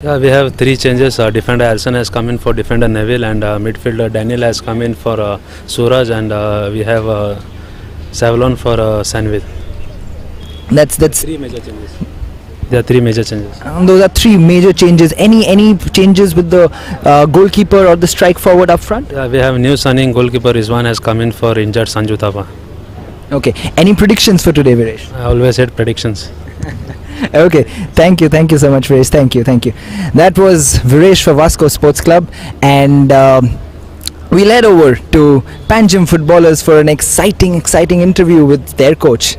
Yeah, we have three changes. Defender Alson has come in for defender Neville, and midfielder Daniel has come in for Suraj, and we have Savlon for Sanville. That's Three major changes. There are three major changes. those are three major changes. Any changes with the goalkeeper or the strike forward up front? Yeah, we have new signing goalkeeper Rizwan has come in for injured Sanju Thapa. Okay. Any predictions for today, Viresh? I always had predictions. Okay, thank you so much, Viresh. Thank you. That was Viresh for VASCO Sports Club, and we'll head over to PANJIM footballers for an exciting interview with their coach.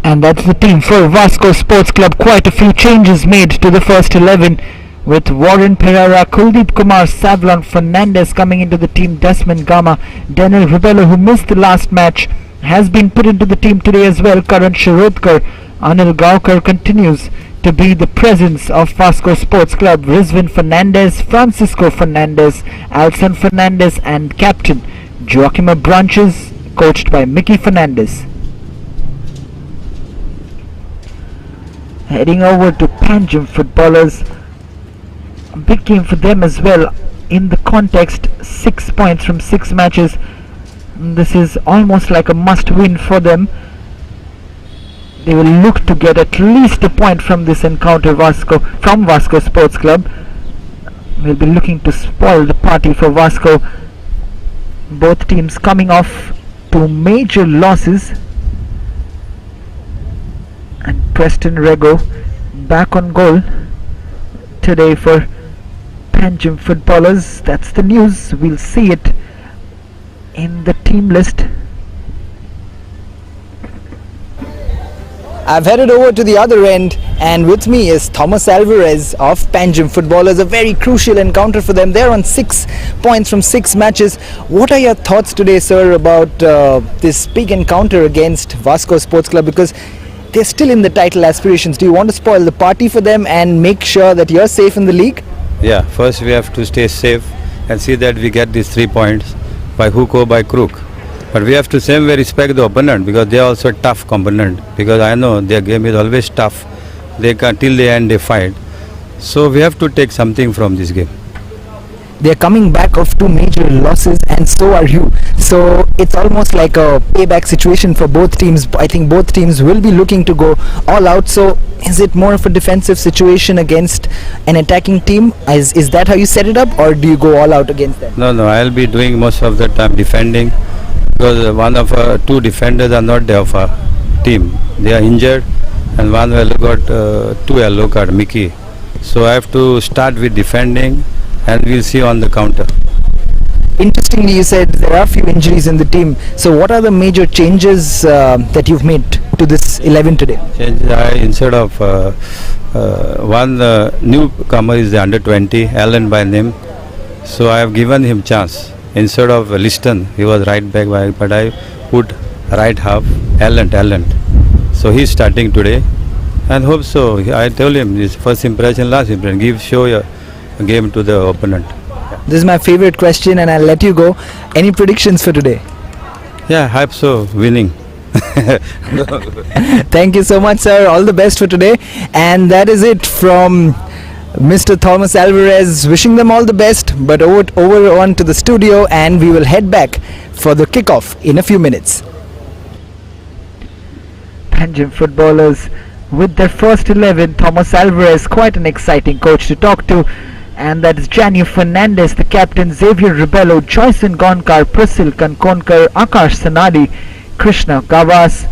And that's the team for VASCO Sports Club. Quite a few changes made to the first 11, with Warren Pereira, Kuldeep Kumar, Savlon Fernandez coming into the team. Desmond Gama, Daniel Ribello, who missed the last match, has been put into the team today as well. Karan Shirodkar, Anil Gaukar continues to be the presence of VASCO Sports Club. Rizwan Fernandez, Francisco Fernandez, Alson Fernandez, and captain Joaquim Branches, coached by Mickey Fernandez. Heading over to PANJIM footballers, a big game for them as well. In the context, 6 points from 6 matches. This is almost like a must win for them. They will look to get at least a point from this encounter from VASCO Sports Club. We'll be looking to spoil the party for VASCO. Both teams coming off 2 major losses. And Preston Rego back on goal today for PANJIM footballers. That's the news. We'll see it in the team list. I've headed over to the other end, and with me is Thomas Alvarez of PANJIM footballers. A very crucial encounter for them. They're on 6 points from 6 matches. What are your thoughts today, sir, about this big encounter against VASCO Sports Club? Because they're still in the title aspirations. Do you want to spoil the party for them and make sure that you're safe in the league? Yeah, first we have to stay safe and see that we get these 3 points by hook or by crook. But we have to same way respect the opponent, because they are also a tough opponent, because I know their game is always tough. They can till the end they fight. So we have to take something from this game. They're coming back of 2 major losses, and so are you. So it's almost like a payback situation for both teams. I think both teams will be looking to go all out. So is it more of a defensive situation against an attacking team? Is that how you set it up, or do you go all out against them? No, I'll be doing most of the time defending, because one of 2 defenders are not there of our team. They are injured, and one will got 2 yellow card, Mickey. So I have to start with defending, and we'll see on the counter. Interestingly, you said there are a few injuries in the team. So what are the major changes that you've made to this 11 today? Instead of one newcomer is the under 20, Allen by name. So I have given him chance. Instead of Liston, he was right back, but I put right half, Allen. So he's starting today, and hope so. I told him this first impression, last impression. Show your game to the opponent. This is my favorite question, and I'll let you go. Any predictions for today? Yeah, I hope so. Winning. Thank you so much, sir. All the best for today. And that is it from Mr. Thomas Alvarez. Wishing them all the best. But over on to the studio, and we will head back for the kickoff in a few minutes. PANJIM footballers with their first 11. Thomas Alvarez, quite an exciting coach to talk to. And that is Janio Fernandez, the captain, Xavier Ribello, Joyson Gonkar, Prasil Kankonkar, Akash Sanadi, Krishna Gavas,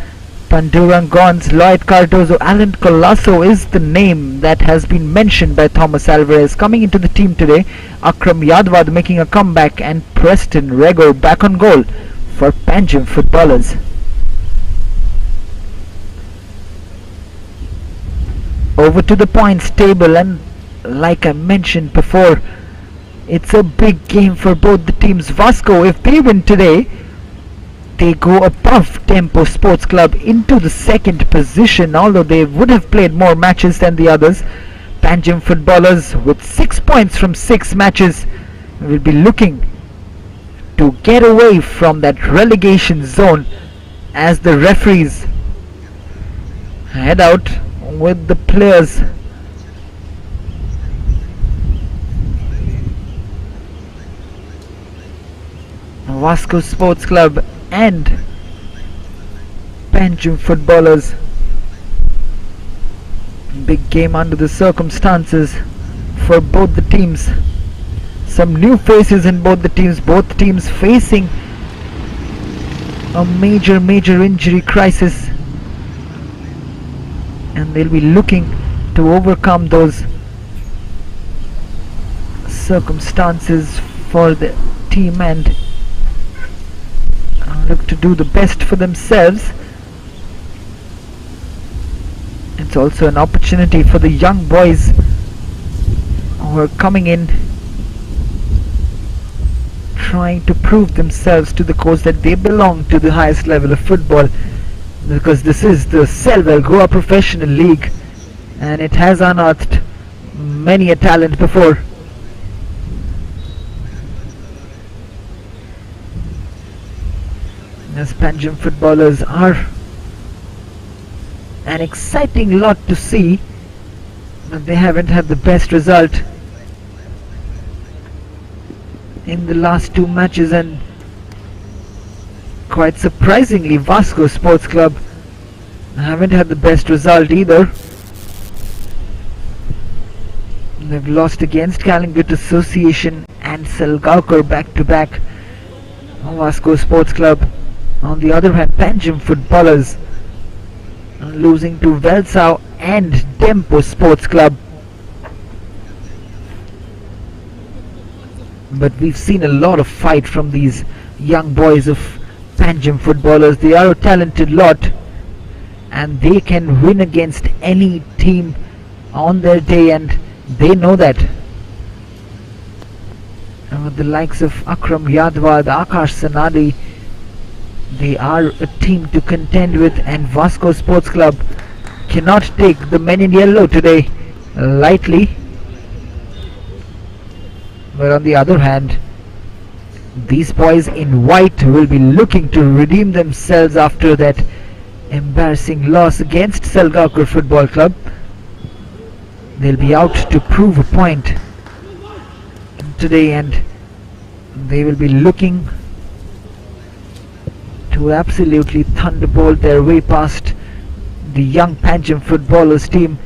Pandurang Gons, Lloyd Cardozo, Alan Colasso is the name that has been mentioned by Thomas Alvarez. Coming into the team today, Akram Yadwad making a comeback, and Preston Rego back on goal for PANJIM footballers. Over to the points table, and like I mentioned before, it's a big game for both the teams. VASCO, if they win today, they go above Tempo Sports Club into the 2nd position, although they would have played more matches than the others. PANJIM footballers with 6 points from 6 matches will be looking to get away from that relegation zone as the referees head out with the players. VASCO Sports Club and PANJIM footballers. Big game under the circumstances for both the teams. Some new faces in both the teams facing a major injury crisis, and they'll be looking to overcome those circumstances for the team and look to do the best for themselves. It's also an opportunity for the young boys who are coming in, trying to prove themselves to the coach that they belong to the highest level of football, because this is the Selwell Goa Professional League and it has unearthed many a talent before. As PANJIM footballers are an exciting lot to see, but they haven't had the best result in the last two matches, and quite surprisingly VASCO Sports Club haven't had the best result either. They've lost against Kalingut Association and Salgaonkar back to back. VASCO Sports Club, on the other hand, PANJIM footballers losing to Velsau and Dempo Sports Club. But we've seen a lot of fight from these young boys of PANJIM footballers. They are a talented lot and they can win against any team on their day, and they know that. And with the likes of Akram Yadwad, Akash Sanadi, they are a team to contend with, and VASCO Sports Club cannot take the men in yellow today lightly. But on the other hand, these boys in white will be looking to redeem themselves after that embarrassing loss against Salgaonkar Football Club. They'll be out to prove a point today, and they will be looking to absolutely thunderbolt their way past the young PANJIM footballers team.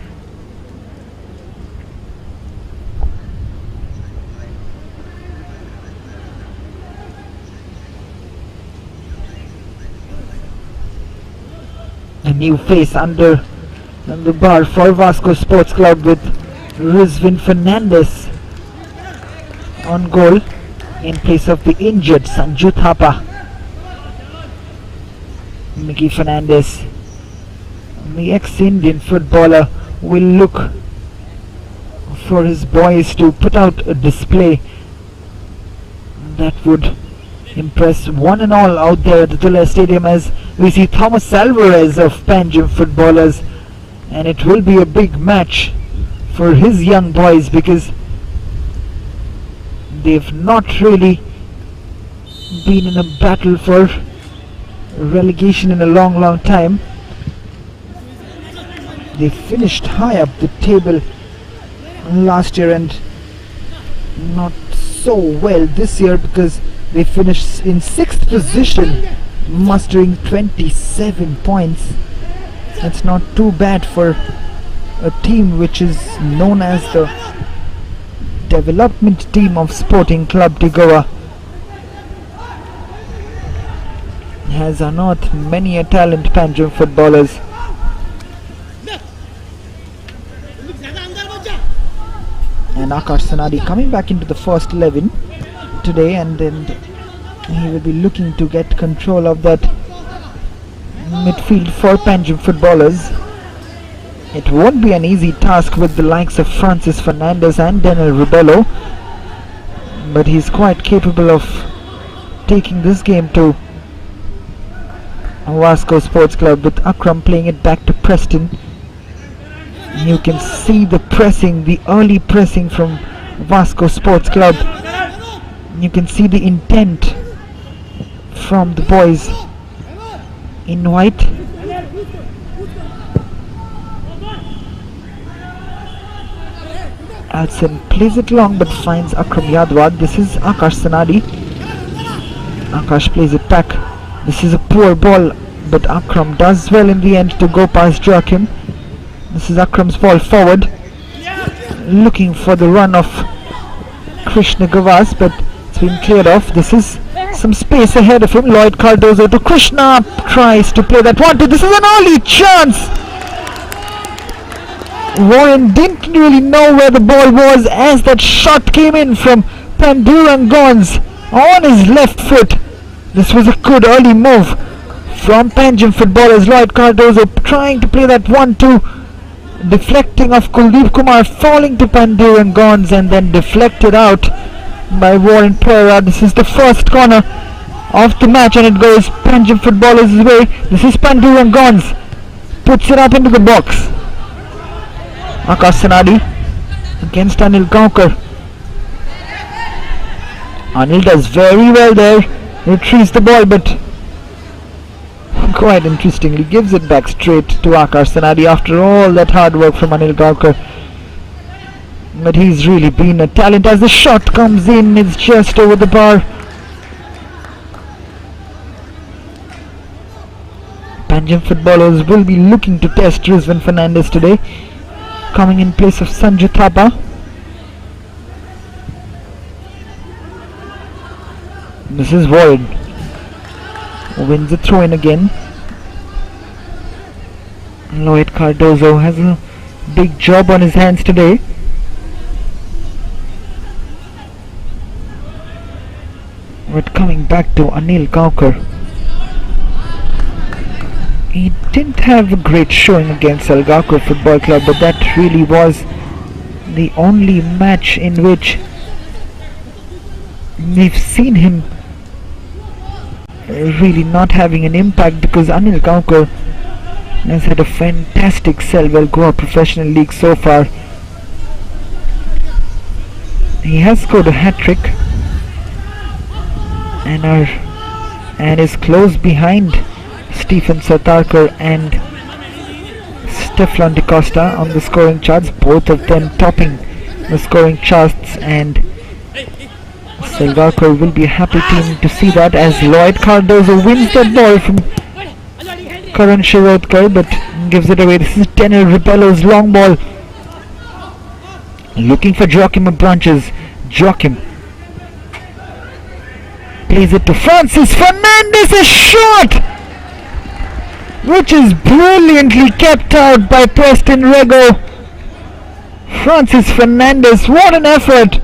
A new face under the bar for VASCO Sports Club, with Rizvin Fernandez on goal in place of the injured Sanju Thapa. Mickey Fernandez, the ex-Indian footballer, will look for his boys to put out a display that would impress one and all out there at the Tula Stadium, as we see Thomas Alvarez of PANJIM footballers, and it will be a big match for his young boys because they've not really been in a battle for relegation in a long time. They finished high up the table last year and not so well this year, because they finished in 6th position, mustering 27 points. That's not too bad for a team which is known as the development team of Sporting Club de Goa. Has unearthed many a talent PANJIM footballers. And Akash Sanadi coming back into the first 11 today, and then he will be looking to get control of that midfield for PANJIM footballers. It won't be an easy task with the likes of Francis Fernandez and Daniel Rubello, but he's quite capable of taking this game to VASCO Sports Club, with Akram playing it back to Preston. You can see the pressing, the early pressing from VASCO Sports Club. You can see the intent from the boys in white. Alson plays it long but finds Akram Yadwad. This is Akash Sanadi. Akash plays it back. This is a poor ball, but Akram does well in the end to go past Joachim. This is Akram's ball forward, looking for the run of Krishna Gavas, but it's been cleared off. This is some space ahead of him. Lloyd Cardozo to Krishna, tries to play that one-two. This is an early chance. Warren didn't really know where the ball was as that shot came in from Pandurangons on his left foot. This was a good early move from Panjim footballers. Lloyd Cardozo trying to play that 1-2, deflecting of Kuldeep Kumar, falling to Pandurangons and then deflected out by Warren Pereira. This is the first corner of the match and it goes Panjim footballers' way. This is Pandurangons, puts it up into the box. Akash Sanadi against Anil Gaonkar. Anil does very well there, retrieves the ball, but quite interestingly gives it back straight to Akash Sanadi after all that hard work from Anil Gaonkar. But he's really been a talent. As the shot comes in, it's just over the bar. Panjim footballers will be looking to test Rizwan Fernandez today, coming in place of Sanju Thapa. This is Void, wins the throw in again. Lloyd Cardozo has a big job on his hands today. But coming back to Anil Gaonkar, he didn't have a great showing against Salgaonkar Football Club, but that really was the only match in which we've seen him really not having an impact, because Anil Gaonkar has had a fantastic Selwell Goa Professional League so far. He has scored a hat-trick and is close behind Stephen Satarkar and Stefan De Costa on the scoring charts, both of them topping the scoring charts, and Salgaonkar will be a happy team to see that, as Lloyd Cardozo wins that ball from Karan Shirodkar but gives it away. This is Daniel Ribello's long ball, looking for Joachim of Branches. Joachim plays it to Francis Fernandez, a shot which is brilliantly kept out by Preston Rego. Francis Fernandez, what an effort!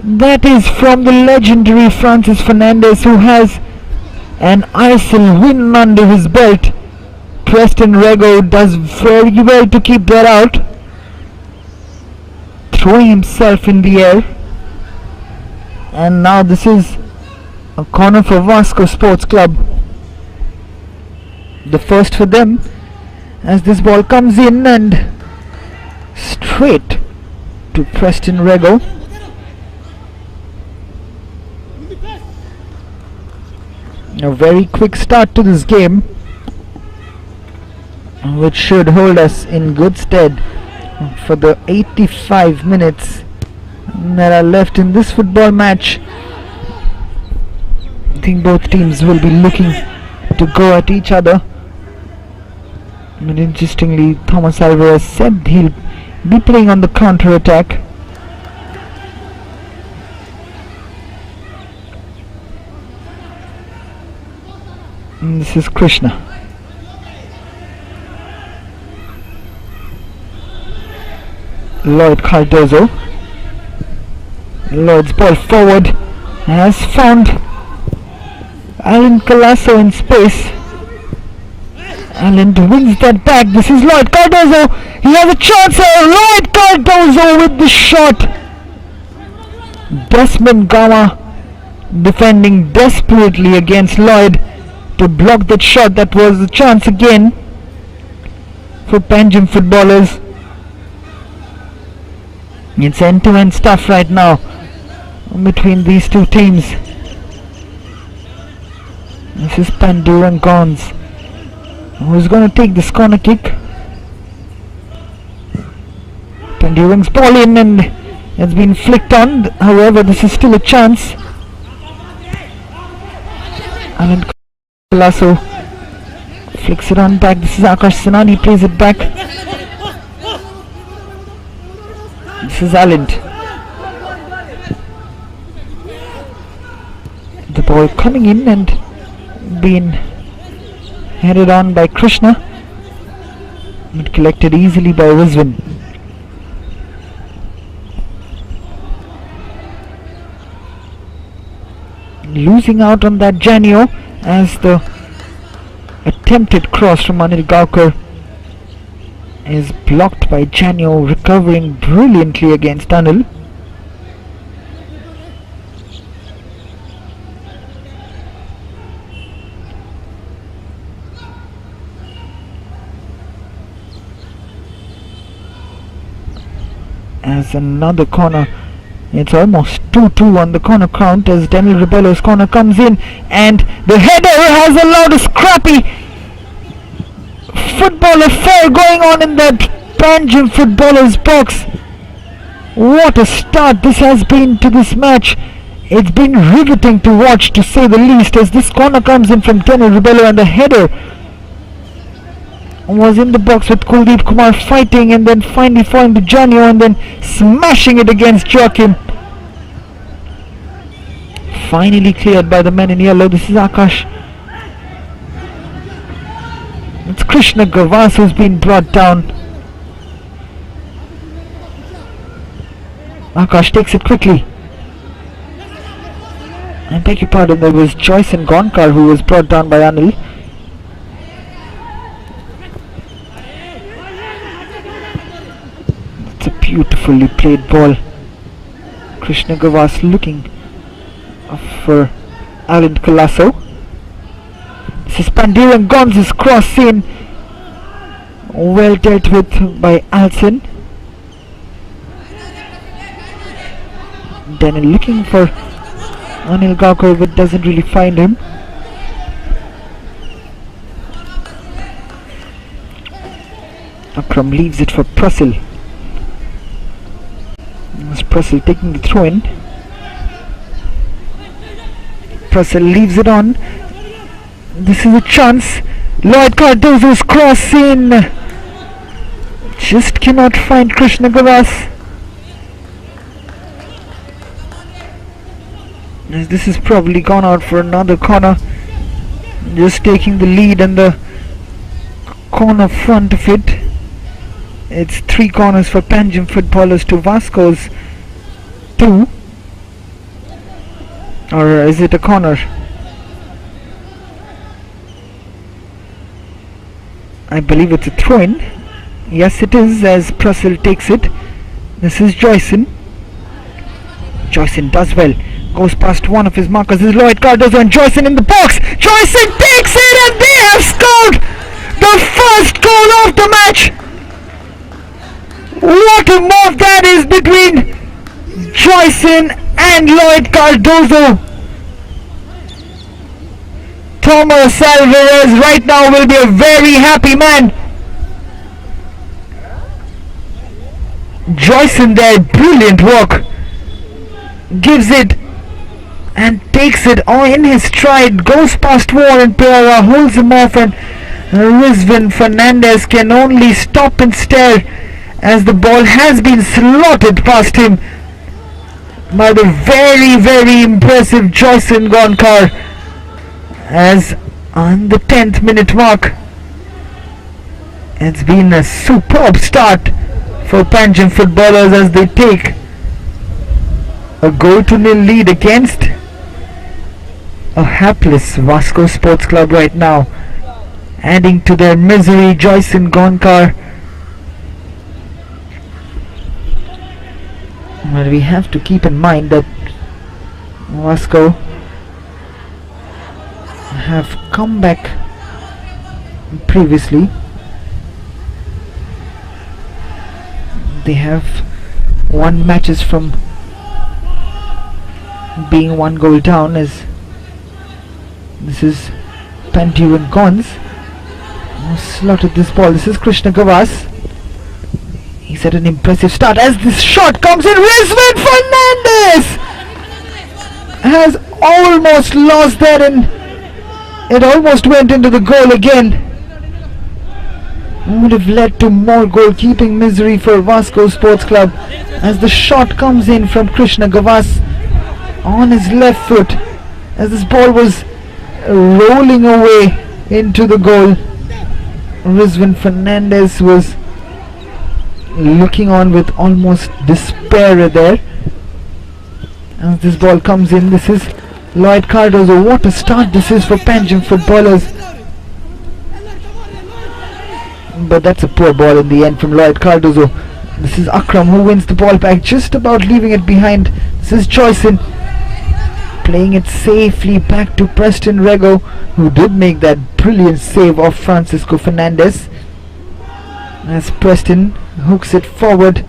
That is from the legendary Francis Fernandez, who has an ISL win under his belt. Preston Rego does very well to keep that out, throwing himself in the air. And now this is a corner for Vasco Sports Club, the first for them, as this ball comes in and straight to Preston Rego. A very quick start to this game, which should hold us in good stead for the 85 minutes that are left in this football match. I think both teams will be looking to go at each other. But interestingly, Thomas Alvarez said he'll be playing on the counter attack. And this is Krishna. Lloyd Cardozo. Lloyd's ball forward has found Alan Colasso in space. Alan wins that back. This is Lloyd Cardozo. He has a chance here. Lloyd Cardozo with the shot. Desmond Gama defending desperately against Lloyd to block that shot. That was a chance again for Panjim footballers. It's end-to-end stuff right now between these two teams. This is Pandurangons, who's going to take this corner kick. Pandurang's ball in and it's been flicked on. However, this is still a chance. Alan Colasso flicks it on back. This is Akash Sanani, plays it back. This is Alan. The ball coming in and being headed on by Krishna, but collected easily by Rizwan. Losing out on that Janio as the attempted cross from Anil Gaukar is blocked by Janio, recovering brilliantly against Anil. As another corner, it's almost 2-2 on the corner count as Daniel Rebello's corner comes in and the header has allowed a scrappy football affair going on in that Panjim footballer's box. What a start this has been to this match. It's been riveting to watch, to say the least, as this corner comes in from Daniel Rebello and the header was in the box with Kuldeep Kumar fighting and then finally falling to Janio and then smashing it against Joachim. Finally cleared by the men in yellow. This is Akash. It's Krishna Gavas who's been brought down. Akash takes it quickly. I beg your pardon, there was Joyce and Gonkar who was brought down by Anil. It's a beautifully played ball. Krishna Gavas looking for Alan Colasso. This is Pandurang Gonz's cross in. Well dealt with by Alson. Daniel looking for Anil Gaukar but doesn't really find him. Akram leaves it for Prussell. Prussell taking the throw in. Prussell leaves it on. This is a chance. Lloyd Cardozo's cross in. Just cannot find Krishna Gavas. As this has probably gone out for another corner. Just taking the lead in the corner front of it. It's 3 corners for Panjim footballers to Vasco's 2. Or is it a corner? I believe it's a throw-in. Yes, it is, as Prussell takes it. This is Joyson. Joyson does well. Goes past one of his markers. This is Lloyd Cardozo and Joyson in the box. Joyson takes it and they have scored the first goal of the match. What a move that is between Joyson and Lloyd Cardozo. Thomas Alvarez right now will be a very happy man. Joyson there, brilliant work. Gives it and takes it on in his stride, goes past Warren Pereira, holds him off, and Rizwan Fernandez can only stop and stare as the ball has been slotted past him by the very impressive Joyson Gonkar. As on the 10th minute mark, it's been a superb start for Panjim footballers as they take a 0-0 lead against a hapless Vasco Sports Club right now. Adding to their misery, Joyson Gonkar. Well, we have to keep in mind that Vasco have come back previously. They have won matches from being 1 goal down, as this is Pandurang Gons who slotted this ball. This is Krishna Gavas. He He's had an impressive start as this shot comes in. Rizwan Fernandez has almost lost that, and it almost went into the goal again. Would have led to more goalkeeping misery for Vasco Sports Club as the shot comes in from Krishna Gavas on his left foot as this ball was rolling away into the goal. Rizwan Fernandez was looking on with almost despair there as this ball comes in. This is Lloyd Cardozo. What a start this is for PANJIM footballers, but that's a poor ball in the end from Lloyd Cardozo. This is Akram who wins the ball back, just about leaving it behind. This is Joyson playing it safely back to Preston Rego, who did make that brilliant save of Francisco Fernandez as Preston hooks it forward.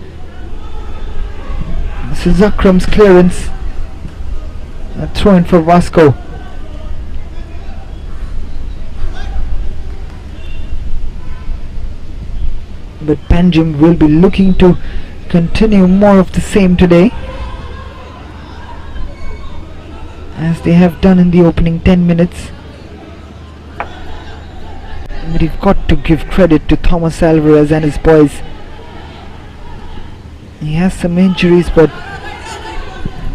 This is Akram's clearance, a throw in for Vasco. But PANJIM will be looking to continue more of the same today, as they have done in the opening 10 minutes. But you've got to give credit to Thomas Alvarez and his boys. He has some injuries, but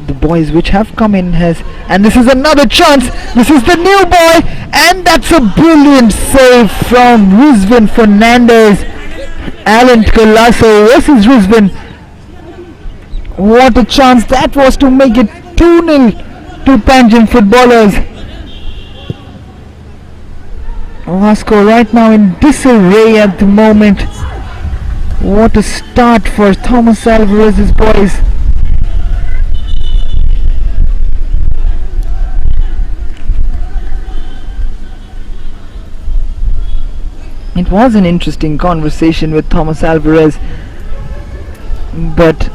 the boys which have come in has, and this is another chance. This is the new boy, and that's a brilliant save from Rizwan Fernandez. Alan Colasso versus Rizwan. What a chance that was to make it 2-0 to PANJIM footballers. Vasco right now in disarray at the moment. What a start for Thomas Alvarez's boys. It was an interesting conversation with Thomas Alvarez, but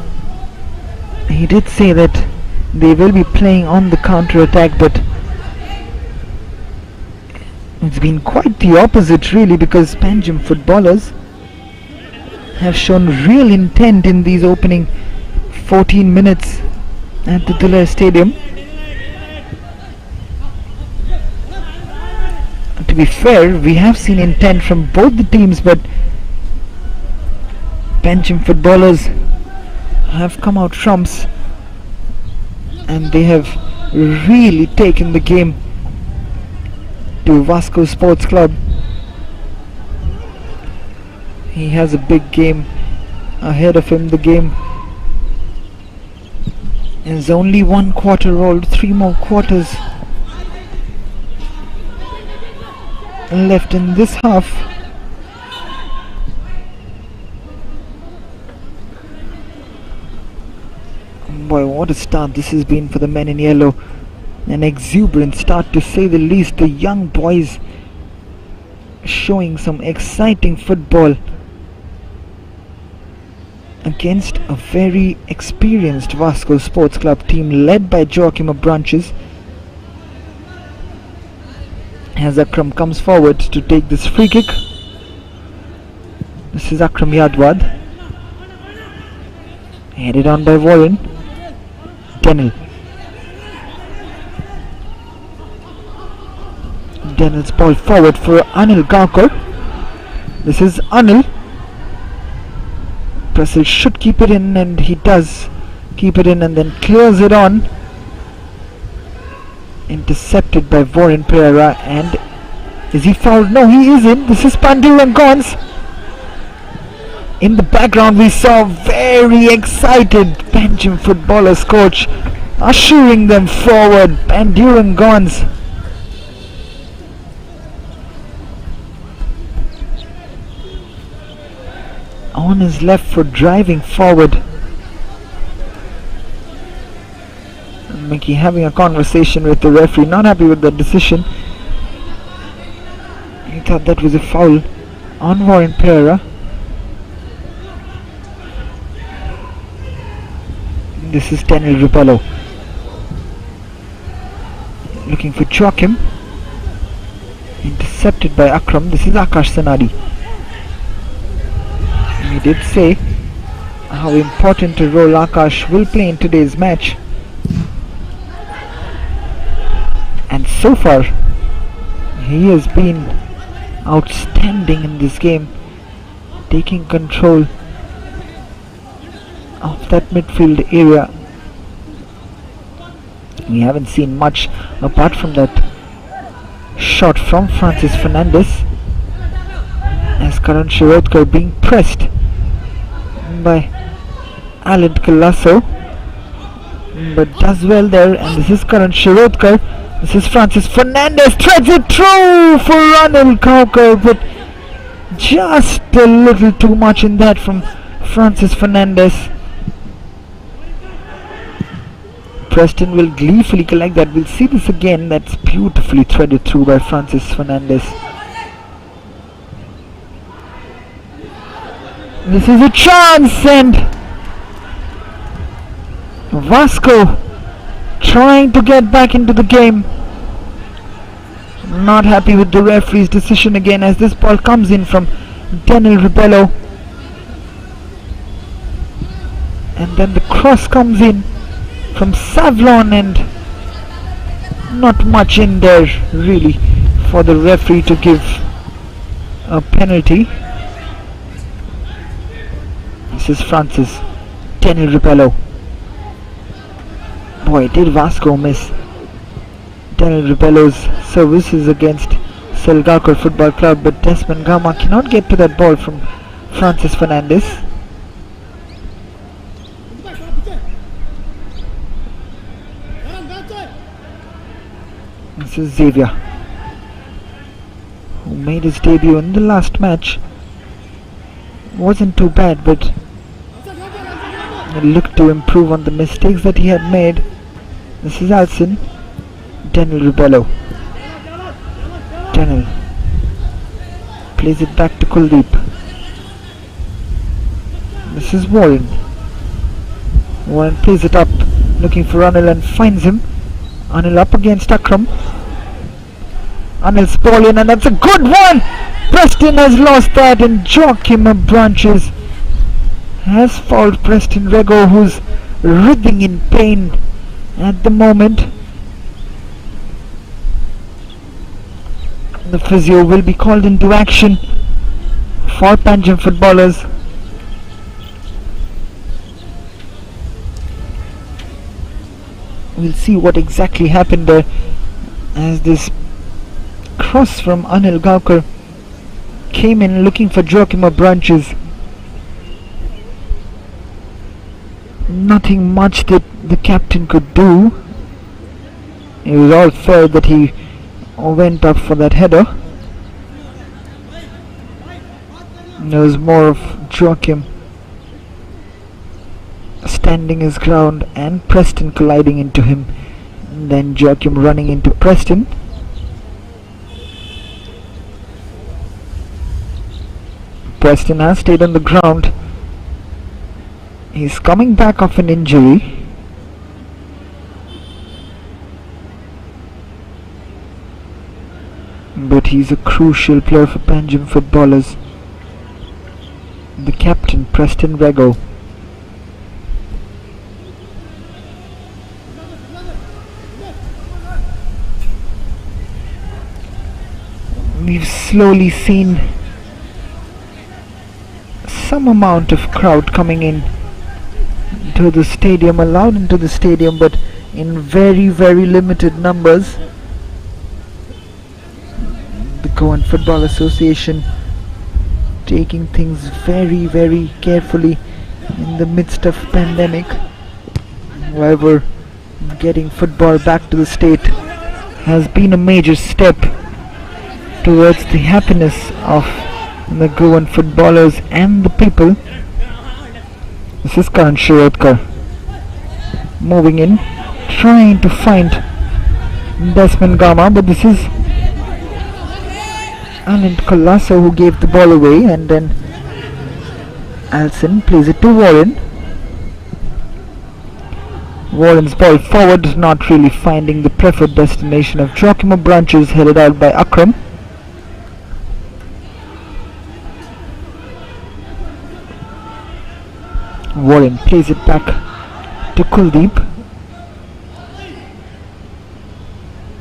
he did say that they will be playing on the counter-attack, but it's been quite the opposite really, because PANJIM footballers have shown real intent in these opening 14 minutes at the Dulair Stadium. To be fair, we have seen intent from both the teams, but PANJIM footballers have come out trumps, and they have really taken the game to Vasco Sports Club. He has a big game ahead of him. The game is only one quarter old, 3 more quarters left in this half. Boy, what a start this has been for the men in yellow. An exuberant start to say the least. The young boys showing some exciting football against a very experienced Vasco Sports Club team led by Joachim Abranches. As Akram comes forward to take this free kick. This is Akram Yadwad, headed on by Warren. Denil's ball forward for Anil Gaukar. This is Anil. Pressel should keep it in, and he does keep it in and then clears it on. Intercepted by Warren Pereira, and is he fouled? No, he isn't. This is Panduran Gons. In the background we saw very excited PANJIM footballers coach ushering them forward. Panduran Gons. On his left foot, driving forward. Mickey having a conversation with the referee, not happy with the decision. He thought that was a foul on Warren Pereira. This is Daniel Rupello looking for Joachim. Intercepted by Akram. This is Akash Sanadi. He did say how important a role Akash will play in today's match. And so far, he has been outstanding in this game, taking control of that midfield area. We haven't seen much apart from that shot from Francis Fernandez, as Karan Shirodkar being pressed by Alan Colasso, but does well there. And this is Karan Shirodkar. This is Francis Fernandez, threads it through for Anil Kaukar, but just a little too much in that from Francis Fernandez. Preston will gleefully collect that. We'll see this again. That's beautifully threaded through by Francis Fernandez. This is a chance, and Vasco trying to get back into the game. Not happy with the referee's decision again, as this ball comes in from Daniel Ribello, and then the cross comes in from Savlon, and not much in there really for the referee to give a penalty. This is Francis, Daniel Ribello. Boy, did Vasco miss Daniel Ribello's services against Selgakar Football Club, but Desmond Gama cannot get to that ball from Francis Fernandez. This is Xavier, who made his debut in the last match. Wasn't too bad, but he looked to improve on the mistakes that he had made. This is Alson, Daniel Ribello. Daniel plays it back to Kuldeep. This is Warren. Warren plays it up, looking for Anil and finds him. Anil up against Akram. Anil's ball in, and that's a good one! Preston has lost that, and Joachim Branches has fouled Preston Rego, who's writhing in pain at the moment. The physio will be called into action for Panjim footballers. We'll see what exactly happened there, as this cross from Anil Gaukar came in looking for Joachim Branches. Nothing much that the captain could do. It was all fair that he went up for that header. There was more of Joachim standing his ground and Preston colliding into him, and then Joachim running into Preston. Preston has stayed on the ground. He's coming back off an injury. But he's a crucial player for Panjim footballers. The captain, Preston Rego. We've slowly seen some amount of crowd coming in to the stadium, allowed into the stadium, but in very, very limited numbers. The Goan Football Association taking things very, very carefully in the midst of pandemic. However, getting football back to the state has been a major step towards the happiness of the Goan footballers and the people. This is Karan Shirodkar moving in, trying to find Desmond Gama, but this is Alan Colasso who gave the ball away, and then Alson plays it to Warren. Warren's ball forward, not really finding the preferred destination of Joachim Branches, headed out by Akram. Warren plays it back to Kuldeep.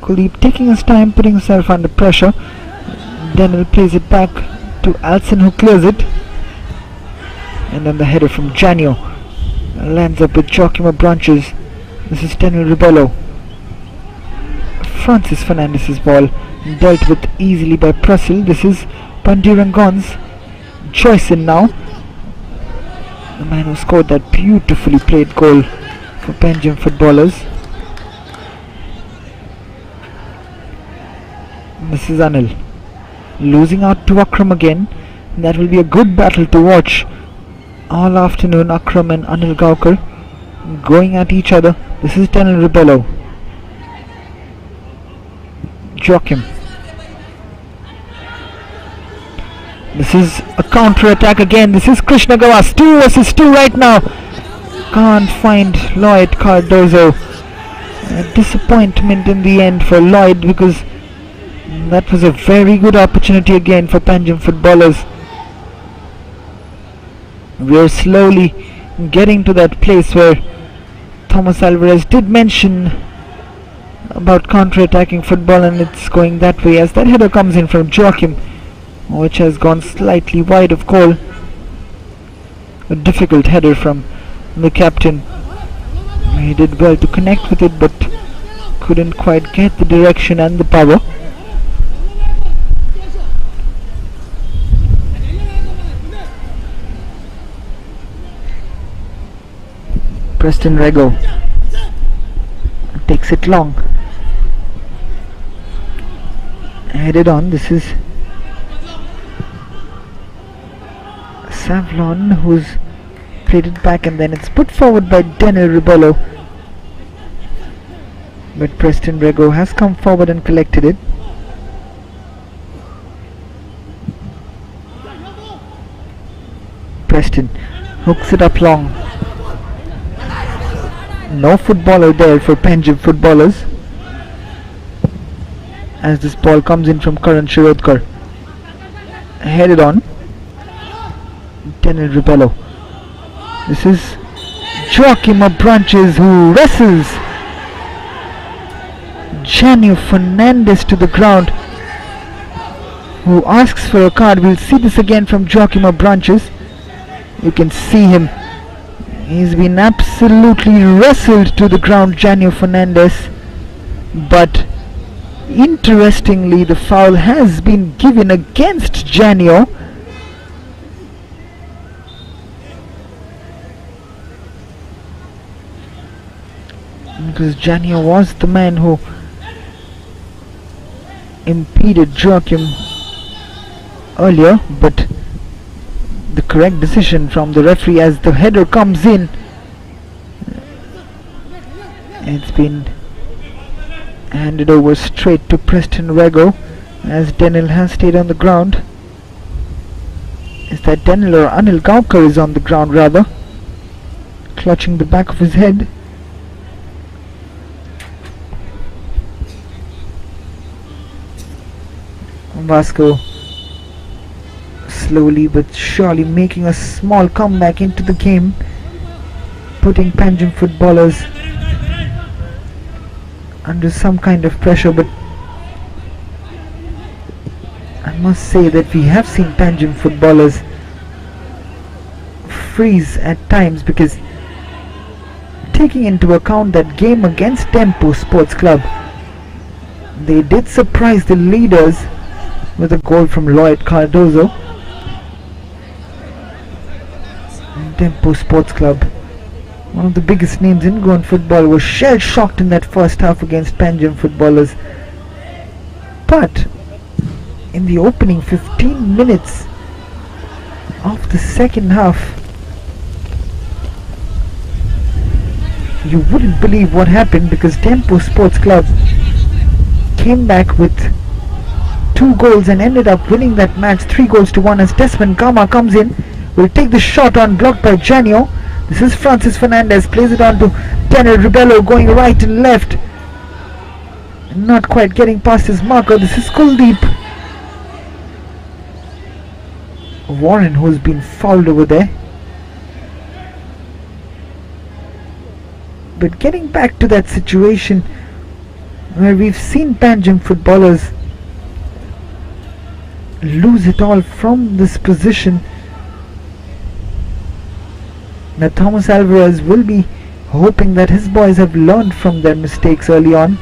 Kuldeep taking his time, putting himself under pressure. Daniel plays it back to Alson, who clears it. And then the header from Janio lands up with Joachim Branches. This is Daniel Ribello. Francis Fernandez's ball dealt with easily by Prussell. This is Pandirangon's Joyson now, the man who scored that beautifully played goal for PANJIM footballers. This is Anil losing out to Akram again. That will be a good battle to watch all afternoon. Akram and Anil Gaukar going at each other. This is Daniel Ribello. Joachim. This is a counter-attack again. This is Krishna Gawas. 2 versus 2 right now. Can't find Lloyd Cardozo. A disappointment in the end for Lloyd, because that was a very good opportunity again for PANJIM footballers. We are slowly getting to that place where Thomas Alvarez did mention about counter-attacking football, and it's going that way as that header comes in from Joachim, which has gone slightly wide of goal. A difficult header from the captain. He did well to connect with it, but couldn't quite get the direction and the power. Preston Rego takes it long, headed on. This is Savlon, who's played it back, and then it's put forward by Daniel Ribello, but Preston Rego has come forward and collected it. Preston hooks it up long. No footballer there for PANJIM footballers as this ball comes in from Karan Shirodkar. Headed on. Daniel Ribello. This is Joachim Branches, who wrestles Janio Fernandez to the ground, who asks for a card. We'll see this again from Joachim Branches. You can see him. He's been absolutely wrestled to the ground, Janio Fernandez, but interestingly the foul has been given against Janio. Because Janio was the man who impeded Joachim earlier, but the correct decision from the referee as the header comes in. It's been handed over straight to Preston Rego as Daniel has stayed on the ground. Is that Daniel or Anil Gaukar is on the ground rather, clutching the back of his head. VASCO slowly but surely making a small comeback into the game, putting PANJIM footballers under some kind of pressure. But I must say that we have seen PANJIM footballers freeze at times, because taking into account that game against Tempo Sports Club, they did surprise the leaders with a goal from Lloyd Cardozo. Tempo Sports Club, one of the biggest names in Goan football, was shell-shocked in that first half against PANJIM footballers. But in the opening 15 minutes of the second half, you wouldn't believe what happened, because Tempo Sports Club came back with 2 goals and ended up winning that match 3-1 as Desmond Gama comes in, will take the shot on, blocked by Janio. This is Francis Fernandez, plays it on to Daniel Ribello, going right and left, not quite getting past his marker. This is Kuldeep. Warren, who's been fouled over there. But getting back to that situation where we've seen Panjim footballers lose it all from this position, now Thomas Alvarez will be hoping that his boys have learned from their mistakes early on,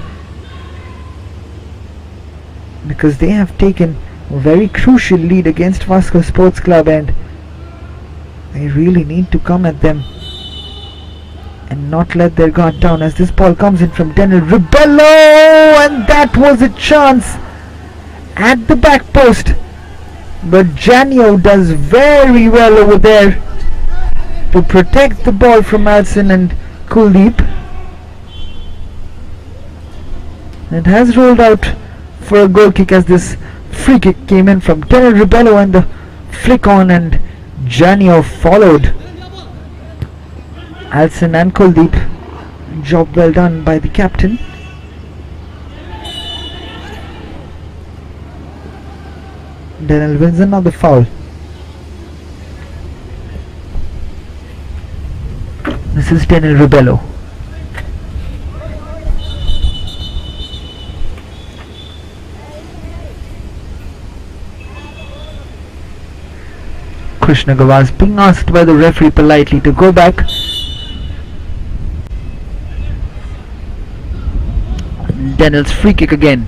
because they have taken a very crucial lead against Vasco Sports Club and they really need to come at them and not let their guard down, as this ball comes in from Daniel Rebello, and that was a chance at the back post, but Janio does very well over there to protect the ball from Alson and Kuldeep. It has rolled out for a goal kick as this free kick came in from Daniel Rebello, and the flick on and Janio followed Alson and Kuldeep. Job well done by the captain. Daniel wins another foul. This is Daniel Rebello. Krishna Gavaz being asked by the referee politely to go back. Daniel's free kick again.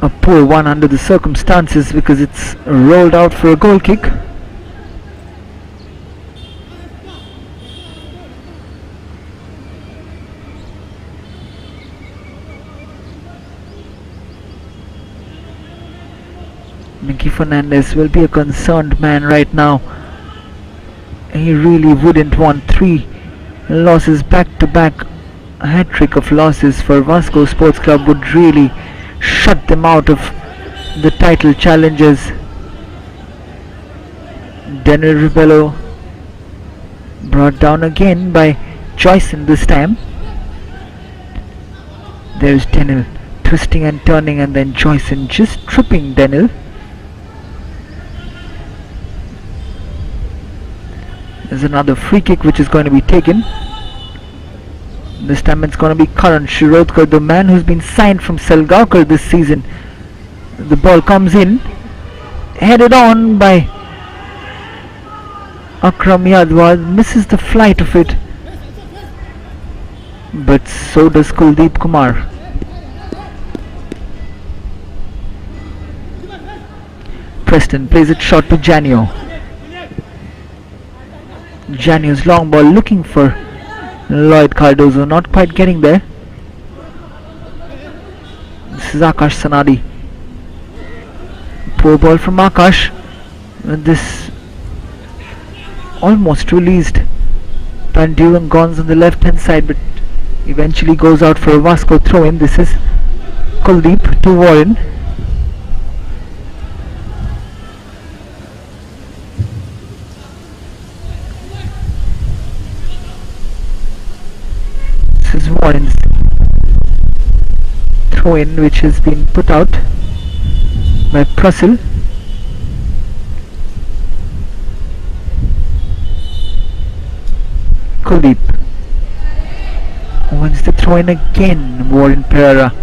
A poor one under the circumstances because it's rolled out for a goal kick. Mickey Fernandez will be a concerned man right now. He really wouldn't want 3 losses back to back. A hat-trick of losses for Vasco Sports Club would really shut them out of the title challenges. Daniel Rebello brought down again by Joyson this time. There's Daniel twisting and turning, and then Joyson just tripping Daniel. There's another free kick which is going to be taken. This time it's going to be Karan Shirodkar, the man who's been signed from Salgaonkar this season. The ball comes in, headed on by Akram Yadwa, misses the flight of it, but so does Kuldeep Kumar. Preston plays it short to Janio. Janio's long ball looking for Lloyd Cardozo, not quite getting there. This is Akash Sanadi. Poor ball from Akash. This almost released Panduran Gons on the left hand side, but eventually goes out for a Vasco throw in. This is Kuldeep to Warren. This is Warren's throw in, which has been put out by Prussell. Kuldeep wants the throw in again. Warren Pereira.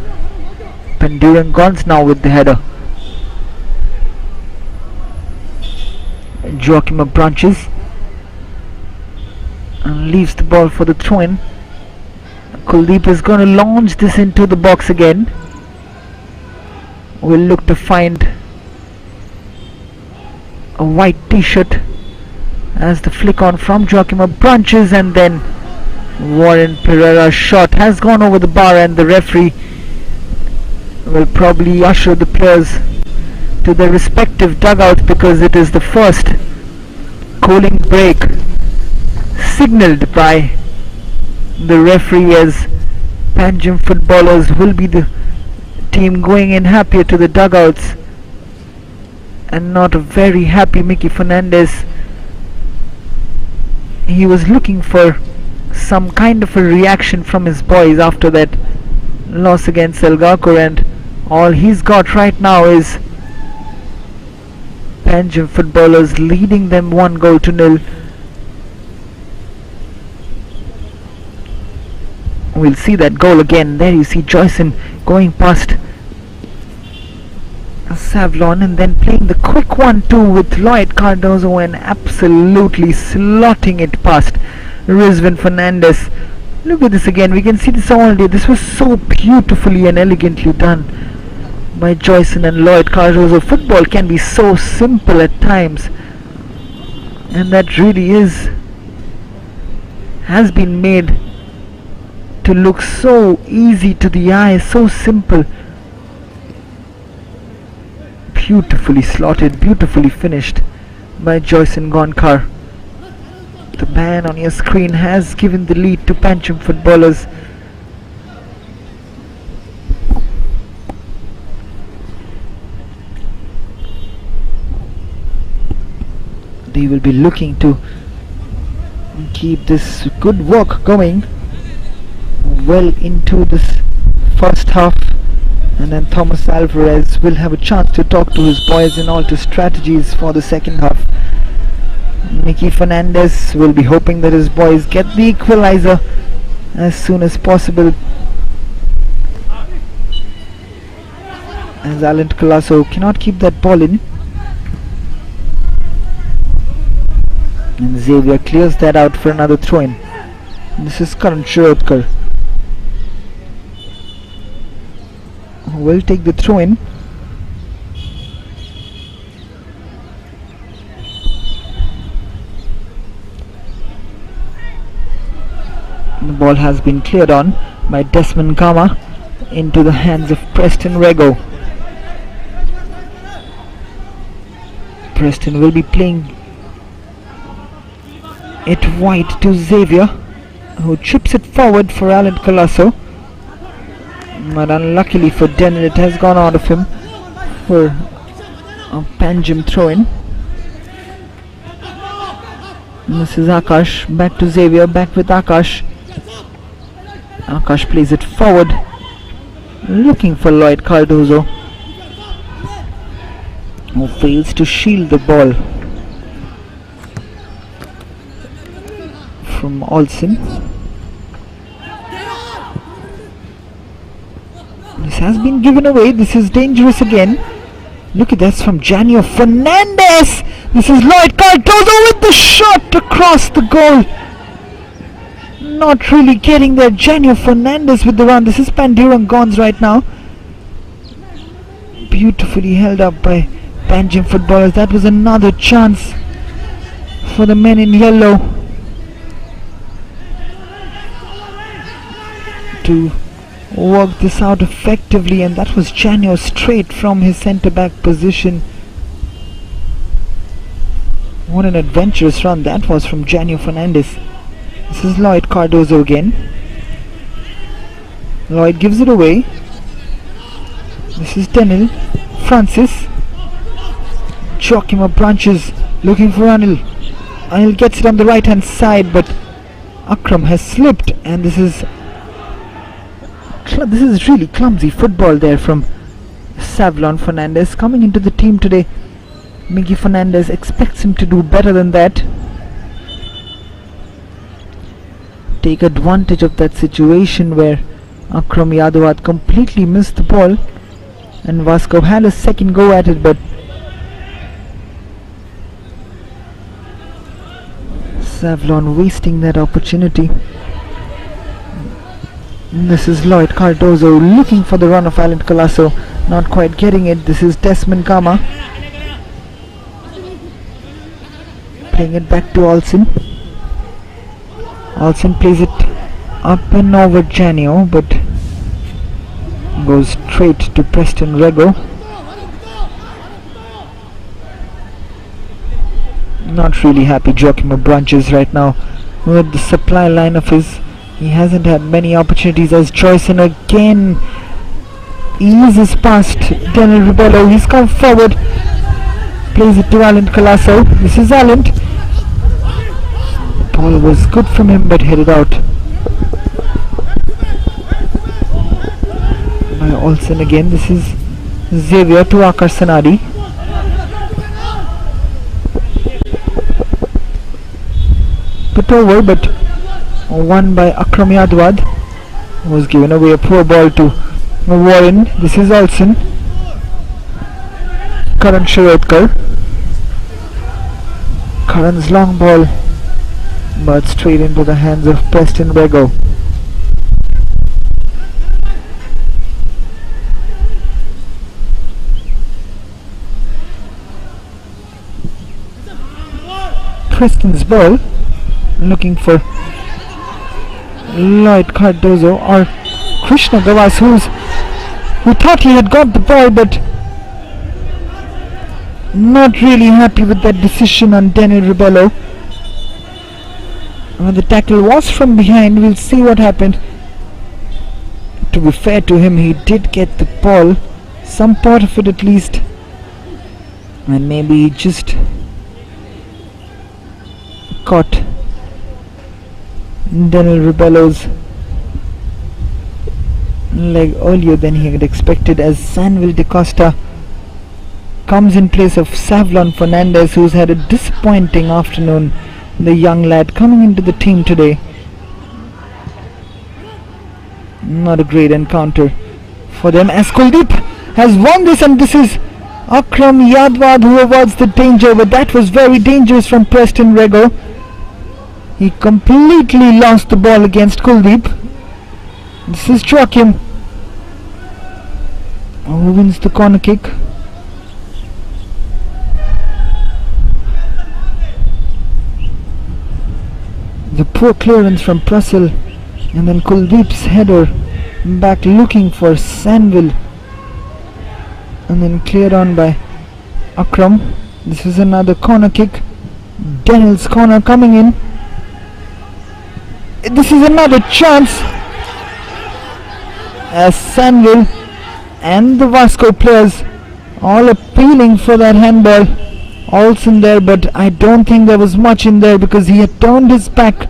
Panduran Gons now with the header. Joachim branches and leaves the ball for the throw in. Kuldeep is going to launch this into the box again. We'll look to find a white t-shirt as the flick on from Joachim branches, and then Warren Pereira's shot has gone over the bar, and the referee will probably usher the players to their respective dugouts, because it is the first cooling break signalled by the referee, as Panjim footballers will be the team going in happier to the dugouts, and not a very happy Mickey Fernandez. He was looking for some kind of a reaction from his boys after that loss against Salgaonkar, and all he's got right now is Panjim footballers leading them 1-0. We'll see that goal again. There you see Joyson going past Savlon and then playing the quick 1-2 with Lloyd Cardozo and absolutely slotting it past Rizwan Fernandez. Look at this again. We can see this all day. This was so beautifully and elegantly done by Joyson and Lloyd Cardozo. Football can be so simple at times, and that really has been made to look so easy to the eye, so simple. Beautifully slotted, beautifully finished by Joyson Gonkar. The ban on your screen has given the lead to Panjim footballers. They will be looking to keep this good work going well into this first half, and then Thomas Alvarez will have a chance to talk to his boys and alter strategies for the second half. Mickey Fernandez will be hoping that his boys get the equalizer as soon as possible, as Alan Colasso cannot keep that ball in, and Xavier clears that out for another throw-in. This is Karan Shirodkar who will take the throw-in. The ball has been cleared on by Desmond Gama into the hands of Preston Rego. Preston will be playing it wide to Xavier, who chips it forward for Alan Colasso, but unluckily for Denon it has gone out of him for a Panjim throw-in. This is Akash, back to Xavier, back with Akash. Akash plays it forward, looking for Lloyd Cardozo, who fails to shield the ball from Olsen. This has been given away. This is dangerous again. Look at this from Janio Fernandez. This is Lloyd Cardozo with the shot across the goal. Not really getting there. Janio Fernandez with the run. This is Panduran Gons right now. Beautifully held up by Panjim footballers. That was another chance for the men in yellow to work this out effectively, and that was Janio straight from his centre back position. What an adventurous run that was from Janio Fernandez. This is Lloyd Cardozo again. Lloyd gives it away. This is Denil Francis. Joachim Branches looking for Anil. Anil gets it on the right hand side, but Akram has slipped, and this is really clumsy football there from Savlon Fernandez coming into the team today. Miggy Fernandez expects him to do better than that. Take advantage of that situation where Akram Yadawat completely missed the ball, and Vasco had a second go at it, but Savlon wasting that opportunity. This is Lloyd Cardozo looking for the run of Alan Colasso, not quite getting it. This is Desmond Gama playing it back to Olsen. Olsen plays it up and over Janio, but goes straight to Preston Rego. Not really happy Joachim Branches right now with the supply line of his. He hasn't had many opportunities as Joyson again eases past Daniel Ribello. He's come forward, plays it to Alan Colasso. This is Alan. The ball was good from him but headed out by Olsen again. This is Xavier to Akar Sanadi. Put over, but won by Akram Yadwad. was given away a poor ball to Warren. This is Olsen. Karan Shirodkar. Karan's long ball, but straight into the hands of Preston Rego. Preston's ball, looking for Lloyd Cardozo or Krishna Gavas, who thought he had got the ball, but not really happy with that decision on Daniel Ribello. The tackle was from behind. We'll see what happened. To be fair to him, he did get the ball, some part of it at least, and maybe he just caught Daniel Ribello's leg earlier than he had expected, as Sanville De Costa comes in place of Savlon Fernandez, who's had a disappointing afternoon. The young lad coming into the team today. Not a great encounter for them, as Kuldeep has won this, and this is Akram Yadwad who avoids the danger, but that was very dangerous from Preston Rego. He completely lost the ball against Kuldeep. This is Joachim who wins the corner kick. The poor clearance from Prussell, and then Kuldeep's header back looking for Sanville, and then cleared on by Akram. This is another corner kick. Daniel's corner coming in. This is another chance, as Sanville and the Vasco players all appealing for that handball. Olsen there, but I don't think there was much in there because he had turned his back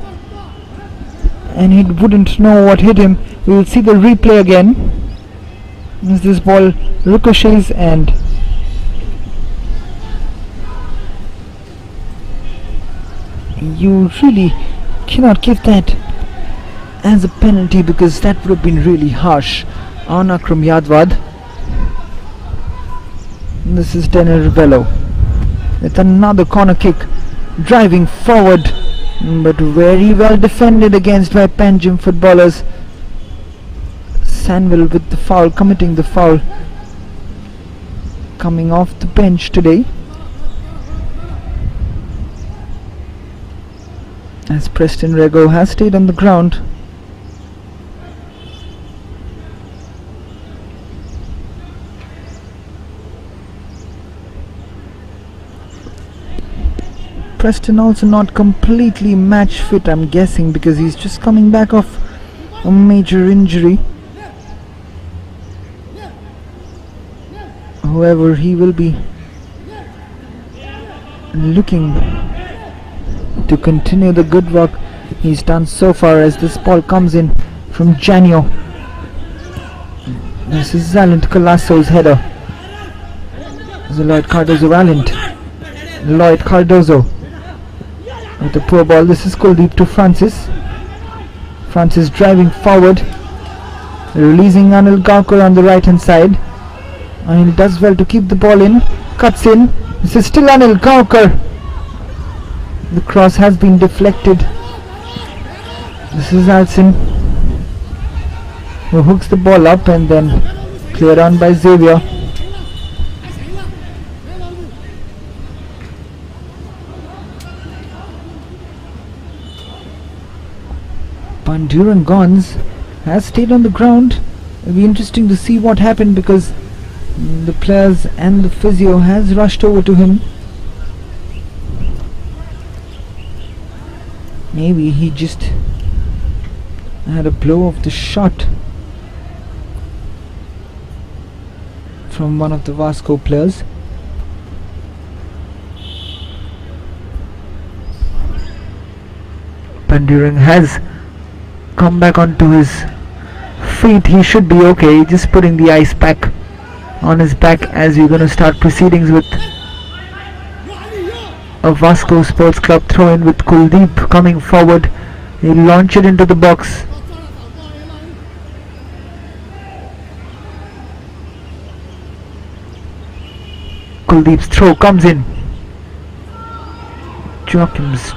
and he wouldn't know what hit him. We will see the replay again as this ball ricochets, and you really cannot give that as a penalty because that would have been really harsh on Akram Yadwad. This is Daniel Ribello with another corner kick, driving forward, but very well defended against by Panjim footballers. Sanville with the foul, committing the foul, coming off the bench today, as Preston Rego has stayed on the ground. Preston also not completely match fit, I'm guessing, because he's just coming back off a major injury. However, he will be looking to continue the good work he's done so far, as this ball comes in from Janio. This is Zalint Colasso's header. This is Lloyd Cardozo. Lloyd Cardozo with the poor ball. This is Kuldeep to Francis. Francis driving forward, releasing Anil Gaukar on the right hand side. Anil does well to keep the ball in, cuts in. This is still Anil Gaukar. The cross has been deflected. This is Alson who hooks the ball up and then cleared on by Xavier. Panduran Gons has stayed on the ground. It'll be interesting to see what happened, because the players and the physio has rushed over to him. Maybe he just had a blow of the shot from one of the Vasco players. Panduran has come back onto his feet. He should be okay. Just putting the ice pack on his back as we're going to start proceedings with a Vasco Sports Club throw in, with Kuldeep coming forward. He'll launch it into the box. Kuldeep's throw comes in. Joachim's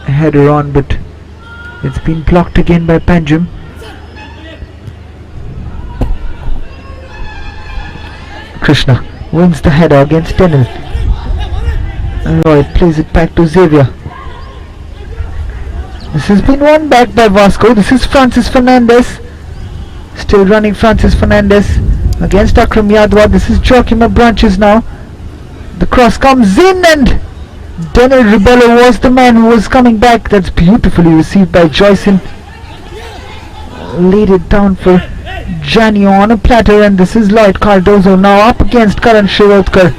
header on, but it's been blocked again by PANJIM. Krishna wins the header against Daniel. Roy plays it back to Xavier. This has been won back by Vasco. This is Francis Fernandez. Still running Francis Fernandez against Akram Yadwa. This is Joachim Branches now. The cross comes in and Daniel Ribello was the man who was coming back. That's beautifully received by Joyson. Laid it down for Janio on a platter, and this is Lloyd Cardozo now up against Karan Shirotkar.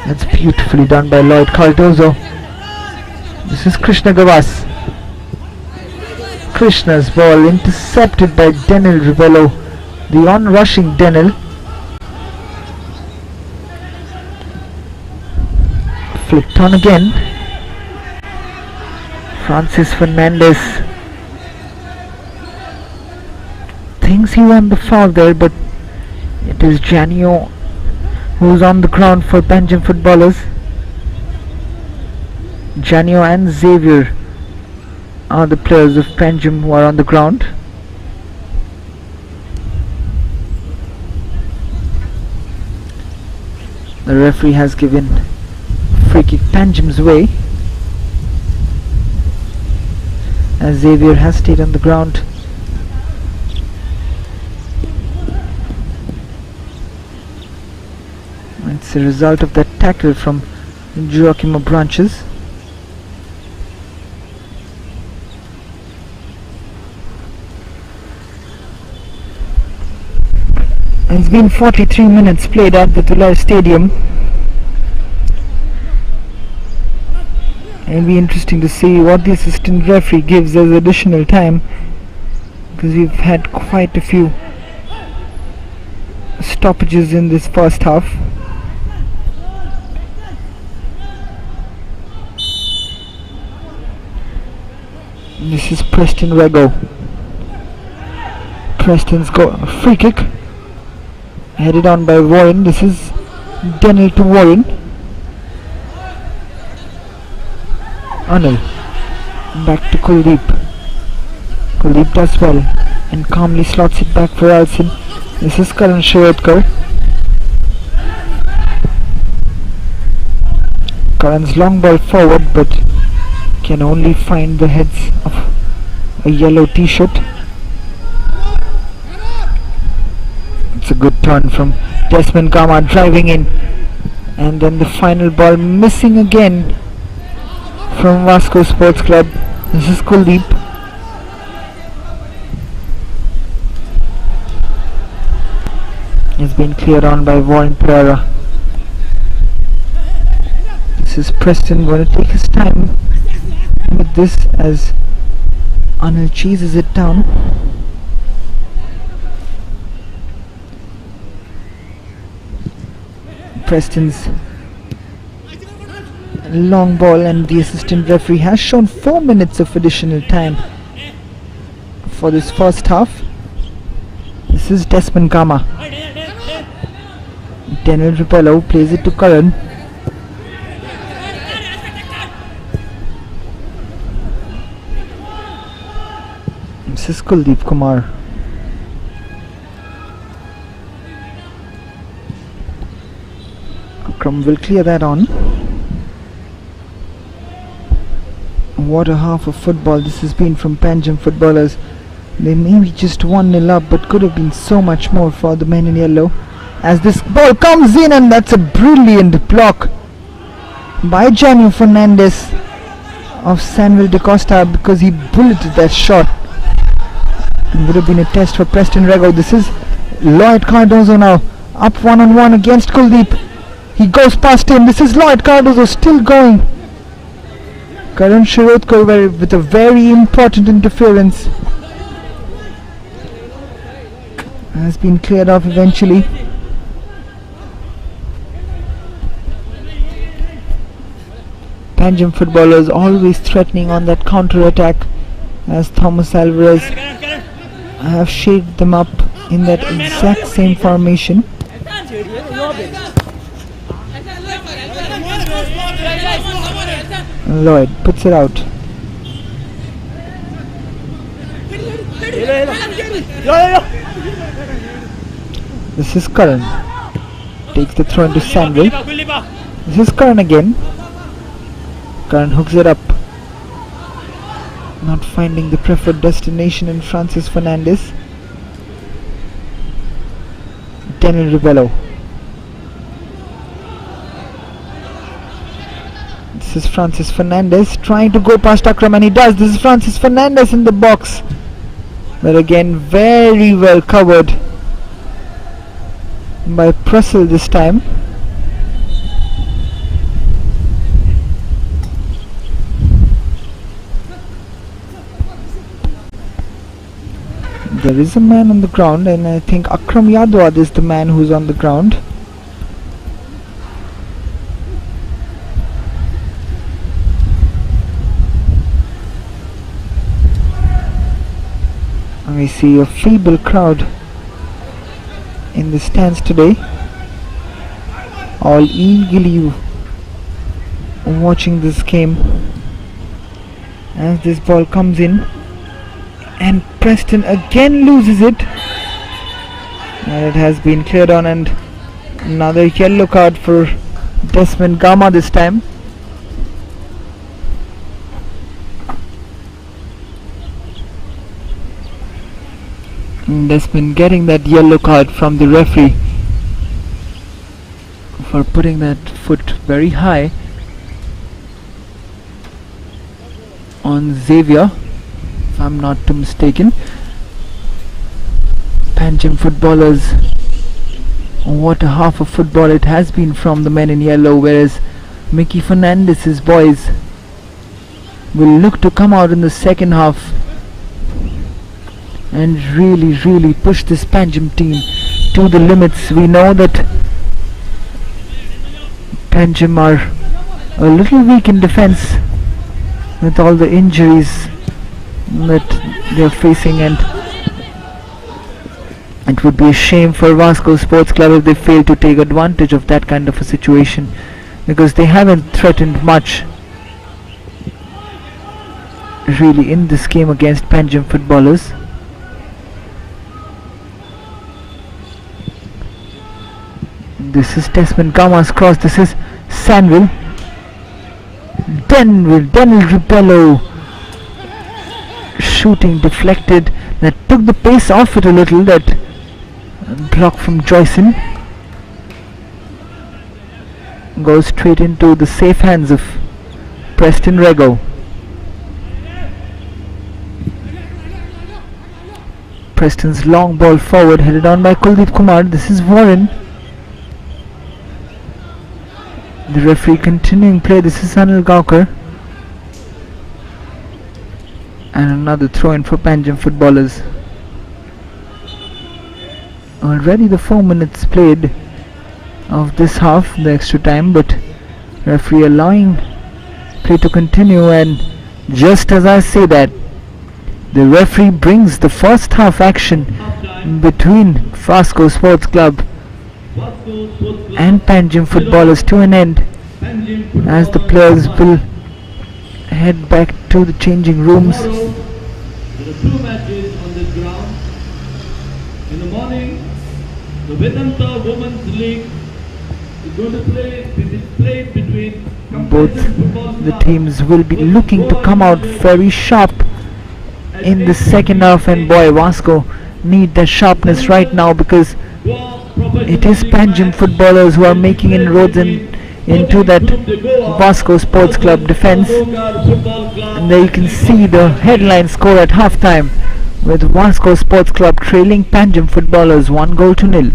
That's beautifully done by Lloyd Cardozo. This is Krishna Gavas. Krishna's ball intercepted by Daniel Ribello, the on-rushing Daniel. Flicked on again. Francis Fernandez thinks he won the foul there, but it is Janio who's on the ground for PANJIM footballers. Janio and Xavier are the players of PANJIM who are on the ground. The referee has given free kick PANJIM's way, as Xavier has stayed on the ground. It's a result of that tackle from Joachim Branches. It's been 43 minutes played at the Tulare Stadium. It'll be interesting to see what the assistant referee gives as additional time, because we've had quite a few stoppages in this first half. This is Preston Rego. Preston's got a free kick headed on by Warren. This is Daniel to Warren. Anil back to Kuldeep. Kuldeep does well and calmly slots it back for Alson. This is Karan Shirotkar. Karan's long ball forward, but can only find the heads of a yellow t-shirt. It's a good turn from Desmond Gama driving in, and then the final ball missing again from Vasco Sports Club. This is Kuldeep. It's been cleared on by Warren Pereira. This is Preston going to take his time with this as Anil chases it down. Preston's long ball, and the assistant referee has shown 4 minutes of additional time for this first half. This is Desmond Gama. Daniel Ribello plays it to Karan. This is Kuldeep Kumar. Akram will clear that on. What a half of football this has been from PANJIM footballers. They may be just 1-0 up, but could have been so much more for the men in yellow. As this ball comes in, and that's a brilliant block by Janio Fernandez of Samuel Da Costa, because he bulleted that shot. It would have been a test for Preston Rego. This is Lloyd Cardozo now, up 1-on-1 against Kuldeep. He goes past him. This is Lloyd Cardozo still going. Karan Shirotkar with a very important interference. Has been cleared off eventually. PANJIM footballers always threatening on that counter attack, as Thomas Alvarez have shaped them up in that exact same formation. Lloyd puts it out. This is Karan. Takes the throw into Sandville. This is Karan again. Karan hooks it up. Not finding the preferred destination in Francis Fernandez. Daniel Ribello. This is Francis Fernandez trying to go past Akram, and he does. This is Francis Fernandez in the box. But again, very well covered by Prussell this time. There is a man on the ground, and I think Akram Yadwad is the man who's on the ground. And we see a feeble crowd in the stands today, all eagerly watching this game as this ball comes in. And Preston again loses it, and it has been cleared on, and another yellow card for Desmond Gama this time. And Desmond getting that yellow card from the referee for putting that foot very high on Xavier, if I'm not too mistaken. Panjim footballers, what a half of football it has been from the men in yellow, whereas Mickey Fernandez's boys will look to come out in the second half and really push this Panjim team to the limits. We know that Panjim are a little weak in defense with all the injuries that they're facing, and it would be a shame for Vasco Sports Club if they fail to take advantage of that kind of a situation, because they haven't threatened much really in this game against Panjim footballers. This is Desmond Gama's cross. This is Sandville. Daniel Ribello shooting deflected, that took the pace off it a little, that block from Joyson goes straight into the safe hands of Preston Rego. Preston's long ball forward, headed on by Kuldeep Kumar. This is Warren. The referee continuing play. This is Anil Gaukar. And another throw in for Panjim footballers. Already the 4 minutes played of this half, the extra time, but referee allowing play to continue, and just as I say that, the referee brings the first half action between Vasco Sports Club and Panjim footballers to an end, as the players will head back to the changing rooms. There are 2 matches on this ground. In the morning, the Vedanta Women's League is going to play between both the teams will be looking to come out very sharp in the second half, and boy, Vasco need that sharpness right now, because it is Panjim footballers who are making inroads into that Vasco Sports Club defense. And there you can see the headline score at halftime, with Vasco Sports Club trailing Panjim footballers 1-0.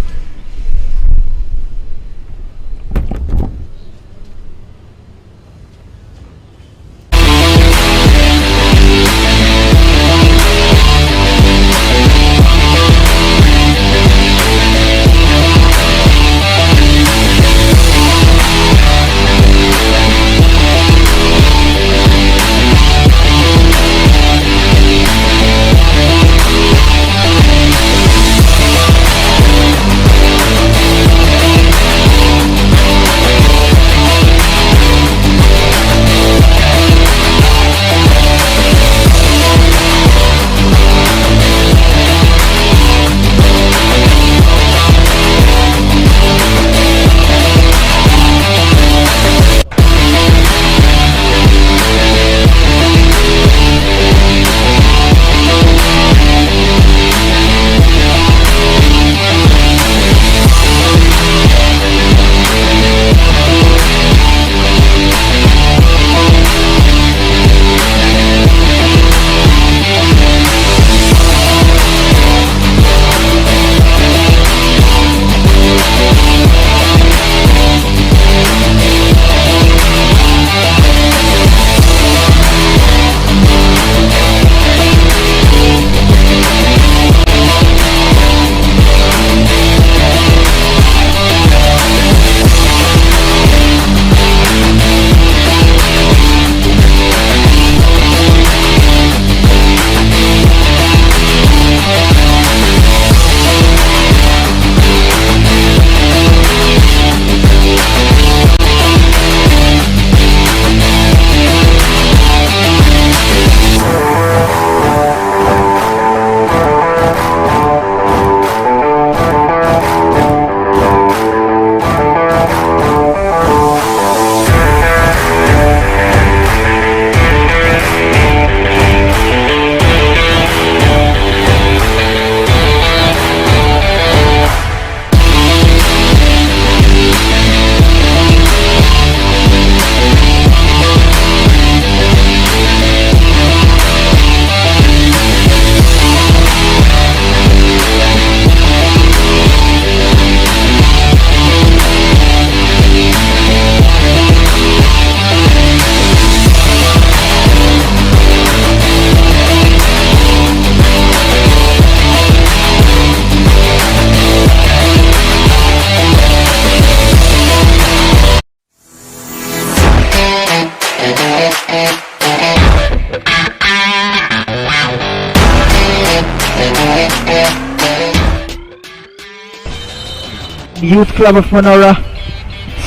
Youth Club of Manora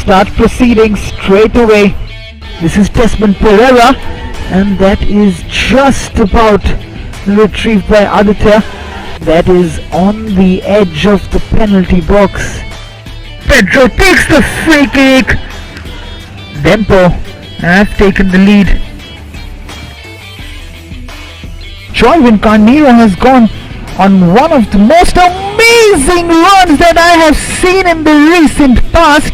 start proceeding straight away. This is Desmond Pereira, and that is just about retrieved by Aditya. That is on the edge of the penalty box. Pedro takes the free kick. Dempo have taken the lead. Joyvin Carnero has gone on one of the most amazing runs that I have seen in the recent past.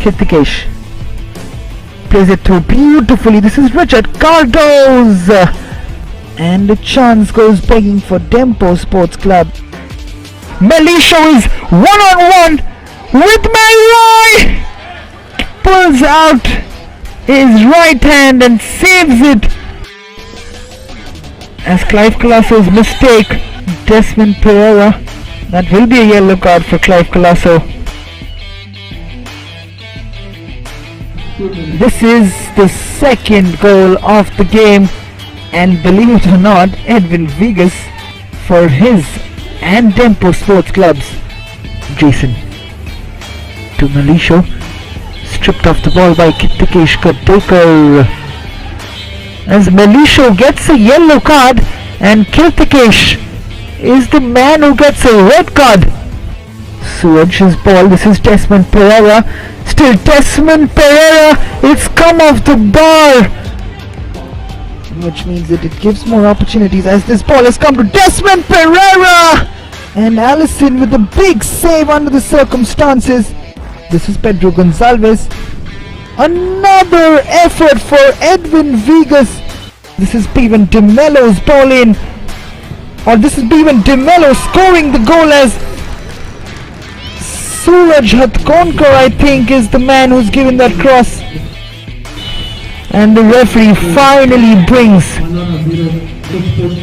Kritikesh plays it through beautifully. This is Richard Cardos, and the chance goes begging for Dempo Sports Club. Melisho is one-on-one with Malroy. Pulls out his right hand and saves it. As Clive Colasso's mistake, Desmond Pereira. That will be a yellow card for Clive Colasso. This is the second goal of the game, and believe it or not, Edwin Vegas for his and Dempo Sports Clubs. Jason to Melisho, stripped off the ball by Kritikesh Katekar. As Melisho gets a yellow card and Kritikesh is the man who gets a red card. Suraj's ball. This is Desmond Pereira. Still Desmond Pereira. It's come off the bar, which means that it gives more opportunities as this ball has come to Desmond Pereira, and Allison with a big save under the circumstances. This is Pedro Gonçalves. Another effort for Edwin Vegas. This is Bevan De Mello's ball in, or this is Bevan De Mello scoring the goal, as Suraj Hatkonkar, I think, is the man who's given that cross. And the referee finally brings,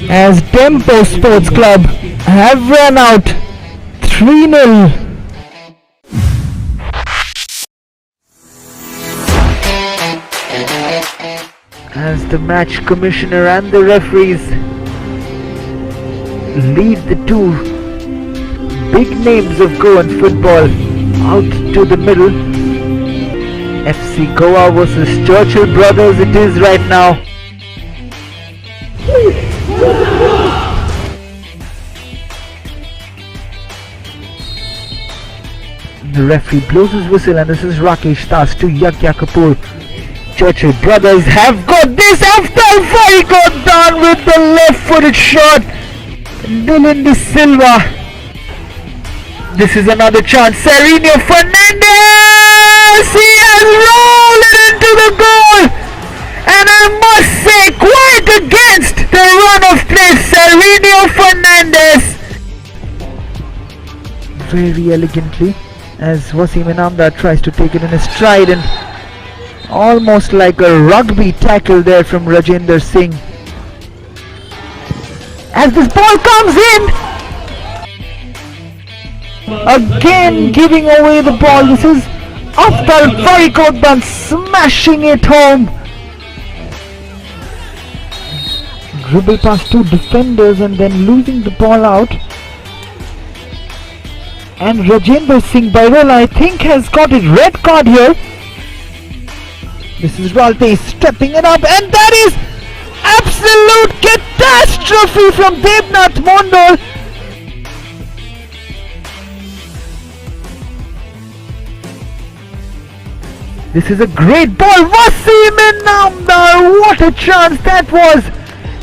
as Dempo Sports Club have run out 3-0. As the match commissioner and the referees lead the two big names of Goan football out to the middle. FC Goa versus Churchill Brothers it is right now. The referee blows his whistle, and this is Rakesh Das to Yakya Kapoor. Churchill Brothers have got this after very good down with the left-footed shot. Dylan De Silva. This is another chance. Serginho Fernandez. He has rolled it into the goal, and I must say, quite against the run of play, Serginho Fernandez. Very elegantly, as Wasim Inamdar tries to take it in his stride, and almost like a rugby tackle there from Rajendra Singh. As this ball comes in, again giving away the ball. This is Aftal Farikodan smashing it home. Dribble past two defenders and then losing the ball out. And Rajendra Singh Bairola, I think, has got a red card here. This is Ralte stepping it up, and that is absolute catastrophe from Devnath Mondal. This is a great ball. Wasim Inamdar, what a chance that was.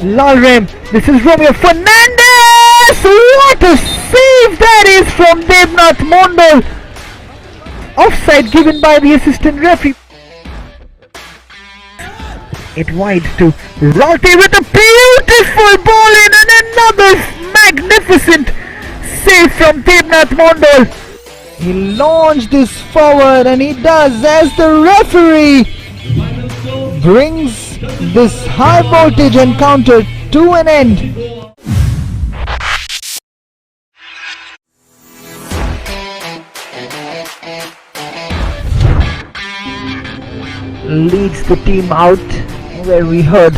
Lalrem, this is Romeo Fernandez. What a save that is from Devnath Mondal. Offside given by the assistant referee. It wide to Ralte with a beautiful ball in, and another magnificent save from Devnath Mondal. He launched this forward, and he does as the referee brings this high voltage encounter to an end. Leads the team out, where we heard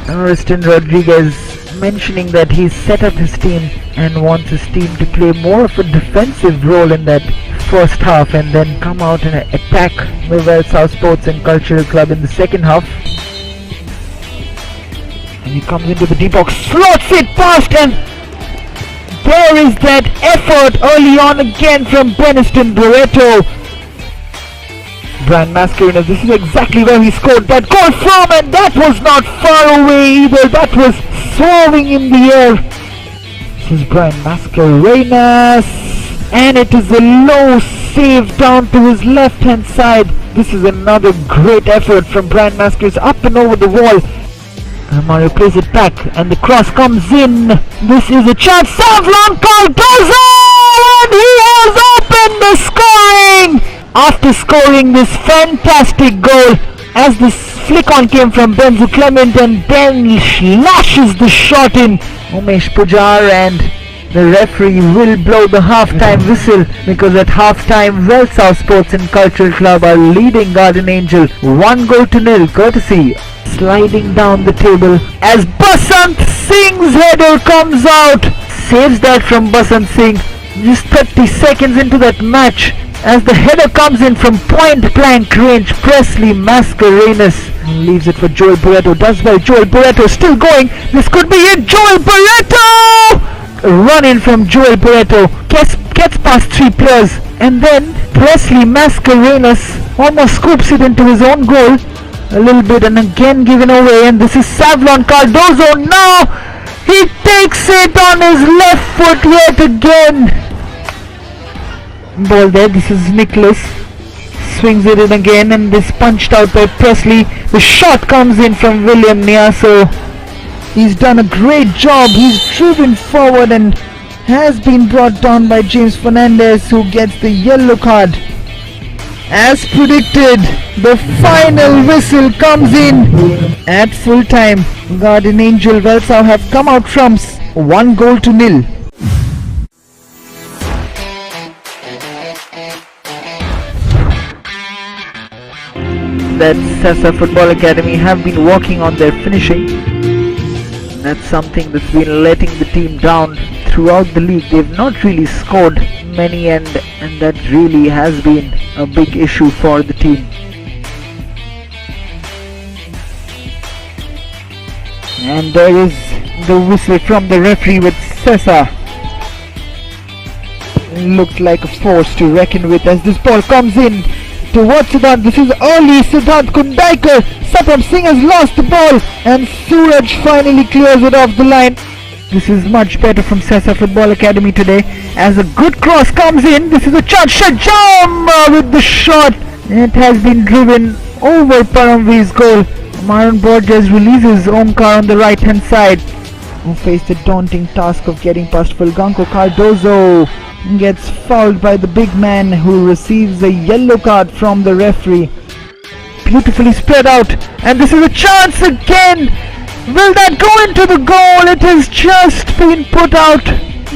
Ariston Rodriguez mentioning that he's set up his team and wants his team to play more of a defensive role in that first half and then come out and attack the South Sports and Cultural Club in the second half. And he comes into the deep box, slots it past, and there is that effort early on again from Beniston Barreto. Brian Mascarenas, this is exactly where he scored that goal from, and that was not far away either. That was soaring in the air. This is Brian Mascarenas, and it is a low save down to his left hand side. This is another great effort from Brian Mascarenas, up and over the wall. Mario plays it back and the cross comes in. This is a chance. Savlon Cardozo, and he has opened the scoring after scoring this fantastic goal. As this flick on came from Benzo Clement and Ben lashes the shot in. Umesh Pujar, and the referee will blow the half-time whistle, because at half-time South Sports and Cultural Club are leading Garden Angel 1-0 courtesy sliding down the table as Basant Singh's header comes out. Saves that from Basant Singh just 30 seconds into that match as the header comes in from point blank range. Presley Mascarenas leaves it for Joel Barreto. Does well. Joel Barreto still going. This could be it. Joel Barreto! A run in from Joel Barreto. Gets past 3 players. And then Presley Mascarenas almost scoops it into his own goal. A little bit and again given away. And this is Savlon Cardozo now. He takes it on his left foot yet again. Ball there. This is Nicholas. Swings it in again, and this punched out by Presley. The shot comes in from William Niaso. He's done a great job. He's driven forward and has been brought down by James Fernandez, who gets the yellow card. As predicted, the final whistle comes in at full time. Garden Angel Velsau have come out trumps 1-0. That Sessa Football Academy have been working on their finishing. That's something that's been letting the team down throughout the league. They've not really scored many, and that really has been a big issue for the team. And there is the whistle from the referee with Sessa. Looked like a force to reckon with as this ball comes in towards Siddhant. This is early Siddhant Kundaikar. Sapam Singh has lost the ball and Suraj finally clears it off the line. This is much better from Sessa Football Academy today as a good cross comes in. This is a chance. Shajam with the shot. It has been driven over Paramveer's goal. Maran Borges releases Omkar on the right hand side, who faced the daunting task of getting past Fulganko. Cardozo gets fouled by the big man, who receives a yellow card from the referee. Beautifully spread out, and this is a chance again. Will that go into the goal? It has just been put out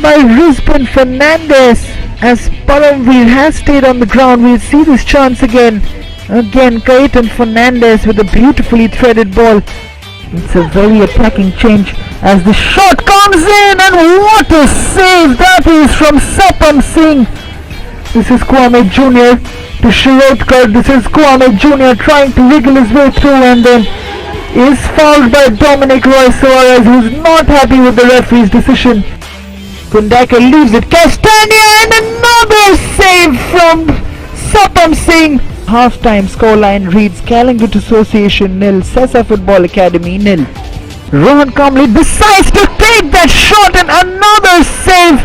by Rizban Fernandez. As Paramveer has stayed on the ground, we'll see this chance again. Again, Kaitan Fernandez with a beautifully threaded ball. It's a very attacking change as the shot comes in, and what a save that is from Sapam Singh. This is Kwame Jr. to Shirotkar. This is Kwame Jr. trying to wriggle his way through, and then is fouled by Dominic Roy Suarez, who's not happy with the referee's decision. Kundaka leaves it. Castagna, and another save from Sapam Singh. Half-time scoreline reads Kalangut Association 0, Sessa Football Academy 0. Rohan Kamli decides to take that shot, and another save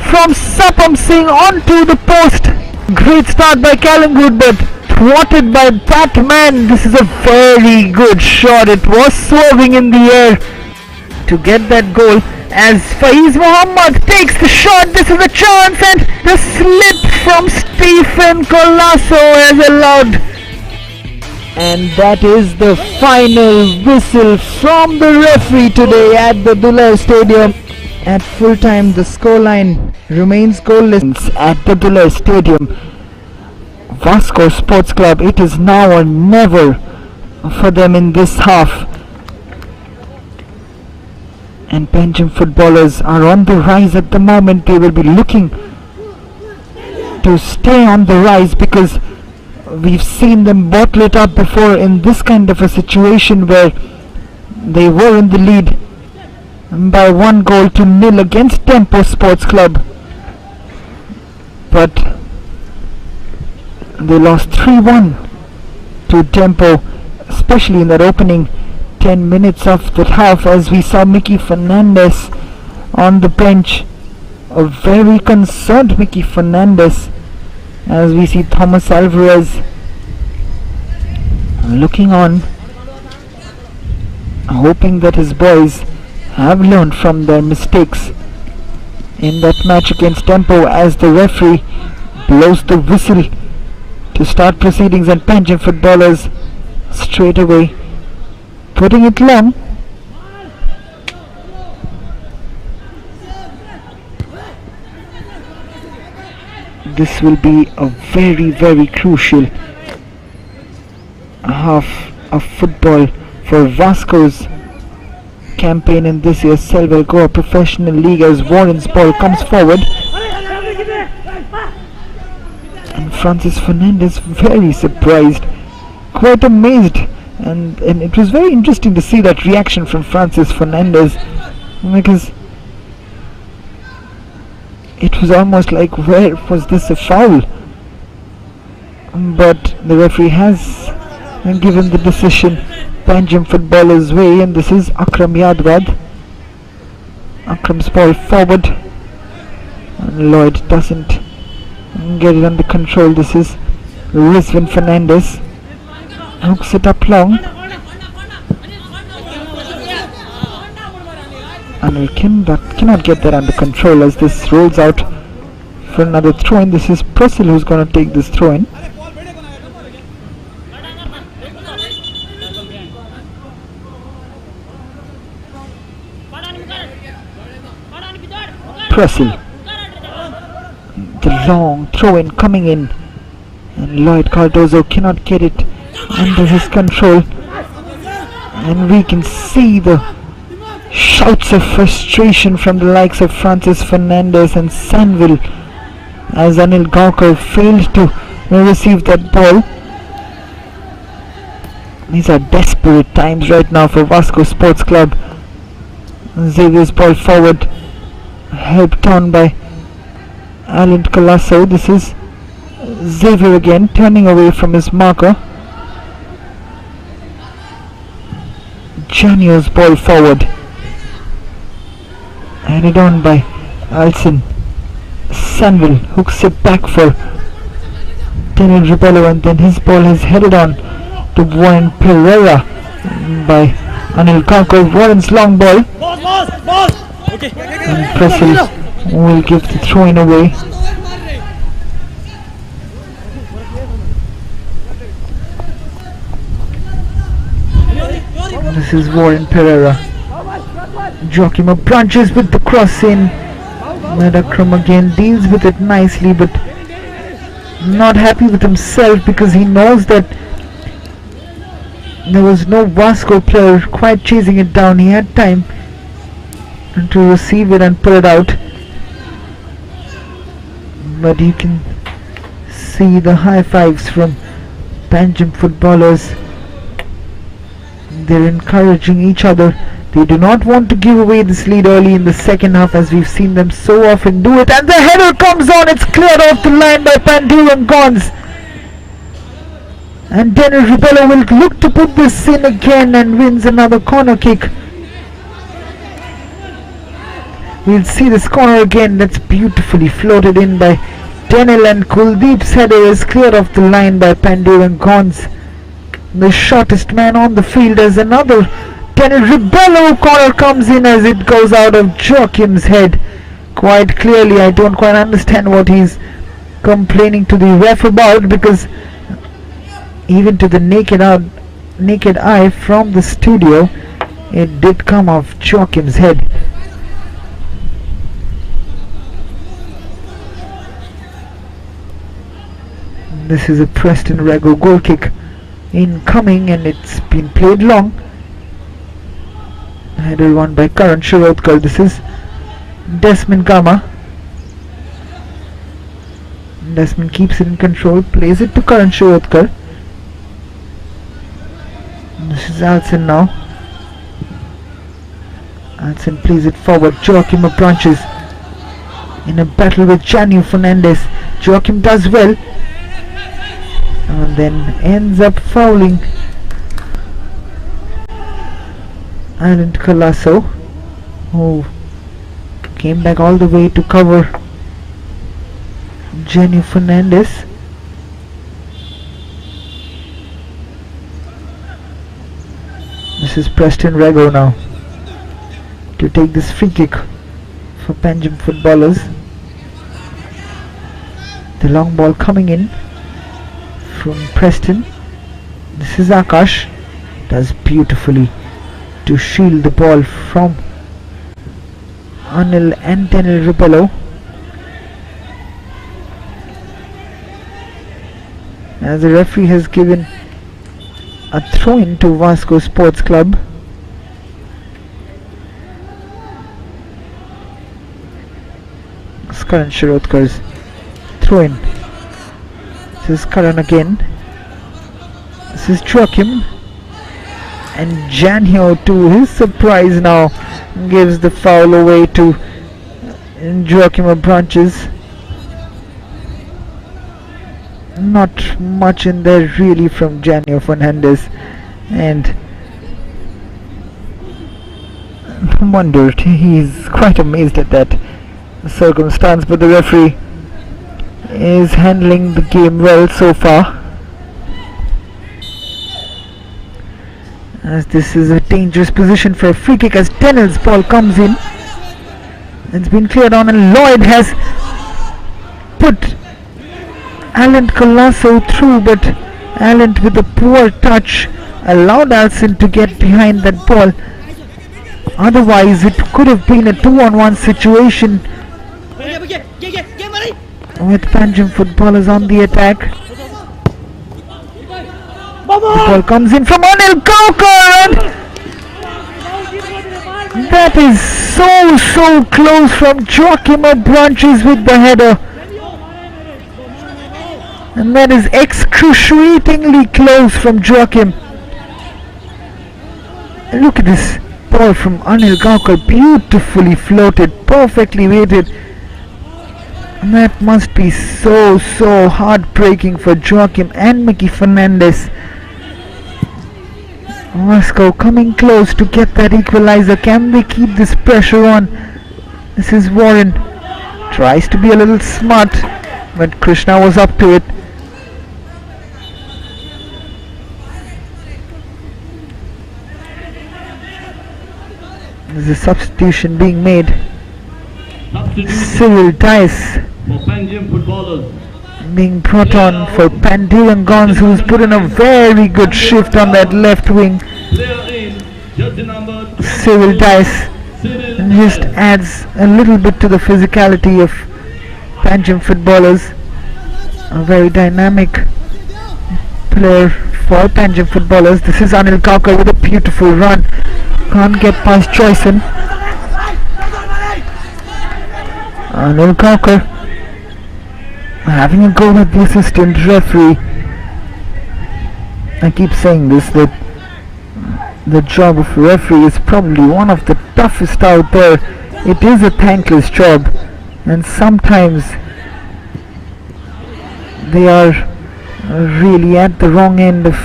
from Sapam Singh onto the post. Great start by Kalangut, but thwarted by Batman. This is a very good shot. It was swerving in the air to get that goal as Faiz Muhammad takes the shot. This is a chance, and the slip from Stephen Colasso is allowed. And that is the final whistle from the referee today at the Dular Stadium. At full time, the scoreline remains goalless at the Dular Stadium. VASCO Sports Club, it is now or never for them in this half. And PANJIM footballers are on the rise at the moment. They will be looking to stay on the rise because we've seen them bottle it up before in this kind of a situation where they were in the lead by 1-0 against Tempo Sports Club, but they lost 3-1 to Tempo, especially in that opening 10 minutes of that half, as we saw Mickey Fernandez on the bench, a very concerned Mickey Fernandez, as we see Thomas Alvarez looking on, hoping that his boys have learned from their mistakes in that match against Tempo, as the referee blows the whistle to start proceedings, and PANJIM footballers straight away putting it long. This will be a very, very crucial half of football for Vasco's campaign in this year's Selval Goa Professional League, as Warren's ball comes forward and Francis Fernandez very surprised, quite amazed, and it was very interesting to see that reaction from Francis Fernandez, because it was almost like, where was this a foul? But the referee has given the decision PANJIM footballers' way, and this is Akram Yadwad. Akram's ball forward, and Lloyd doesn't get it under control. This is Rizwan Fernandez, hooks it up long, and we cannot get that under control as this rolls out for another throw-in. This is Presil who's going to take this throw-in. Presil, the long throw-in coming in, and Lloyd Cardozo cannot get it under his control, and we can see the shouts of frustration from the likes of Francis Fernandez and Sanville as Anil Gaukar failed to receive that ball. These are desperate times right now for Vasco Sports Club. Xavier's ball forward, helped on by Alan Colasso. This is Xavier again, turning away from his marker. Janio's ball forward, headed on by Alson. Sanville hooks it back for Daniel Ribello, and then his ball is headed on to Warren Pereira by Anil Kankor. Warren's long ball, and Presil will give the throw-in away. This is Warren Pereira. Joachim branches with the cross in. Medakram again deals with it nicely, but not happy with himself because he knows that there was no Vasco player quite chasing it down. He had time to receive it and pull it out, but you can see the high fives from PANJIM footballers. They're encouraging each other. They do not want to give away this lead early in the second half, as we've seen them so often do it. And the header comes on. It's cleared off the line by Panduran Gons. And Daniel Ribello will look to put this in again and wins another corner kick. We'll see this corner again. That's beautifully floated in by Daniel, and Kuldeep's header is cleared off the line by Panduran Gons. The shortest man on the field, as another Daniel Ribello corner comes in as it goes out of Joachim's head. Quite clearly, I don't quite understand what he's complaining to the ref about, because even to the naked eye from the studio, it did come off Joachim's head. This is a Preston Rego goal kick incoming, and it's been played long. Header won by Karan Shirodkar. This is Desmond Gama. Desmond keeps it in control, plays it to Karan Shirodkar. This is Alson now. Alson plays it forward. Joachim approaches in a battle with Janu Fernandez. Joachim does well and then ends up fouling Alan Colasso, who came back all the way to cover Janu Fernandez. This is Preston Rego now to take this free kick for Panjim footballers. The long ball coming in from Preston. This is Akash, does beautifully to shield the ball from Anil and Daniel Rubello. As the referee has given a throw-in to Vasco Sports Club. Karan Shirodkar's throw-in. This is Karan again. This is Joachim, and Janio, to his surprise, now gives the foul away to Joachim Abranches. Not much in there really from Janio Fernandez, and no wonder he's quite amazed at that circumstance, but the referee is handling the game well so far, as this is a dangerous position for a free kick as Daniel's ball comes in. It's been cleared on, and Lloyd has put Alan Colasso through, but Alan, with a poor touch, allowed Alson to get behind that ball. Otherwise it could have been a 2-on-1 situation with Panjim footballers on the attack. The ball comes in from Anil Kaukar, and that is so close from Joachim Branches with the header, and that is excruciatingly close from Joachim. Look at this ball from Anil Kaukar, beautifully floated, perfectly weighted. And that must be so heartbreaking for Joachim and Mickey Fernandez. Vasco coming close to get that equalizer. Can they keep this pressure on? This is Warren, tries to be a little smart, but Krishna was up to it. There's a substitution being made. Cyril Dice For Panjim footballers, being brought on for Pandiran Gons, who's put in a very good shift on that left wing. player in, jersey number Cyril Dice Cyril just adds a little bit to the physicality of Panjim footballers. A very dynamic player for Panjim footballers. This is Anil Kaukar with a beautiful run. Can't get past Joyson. Anil Kaukar having a go at the assistant referee. I keep saying this, that the job of referee is probably one of the toughest out there. It is a thankless job, and sometimes they are really at the wrong end of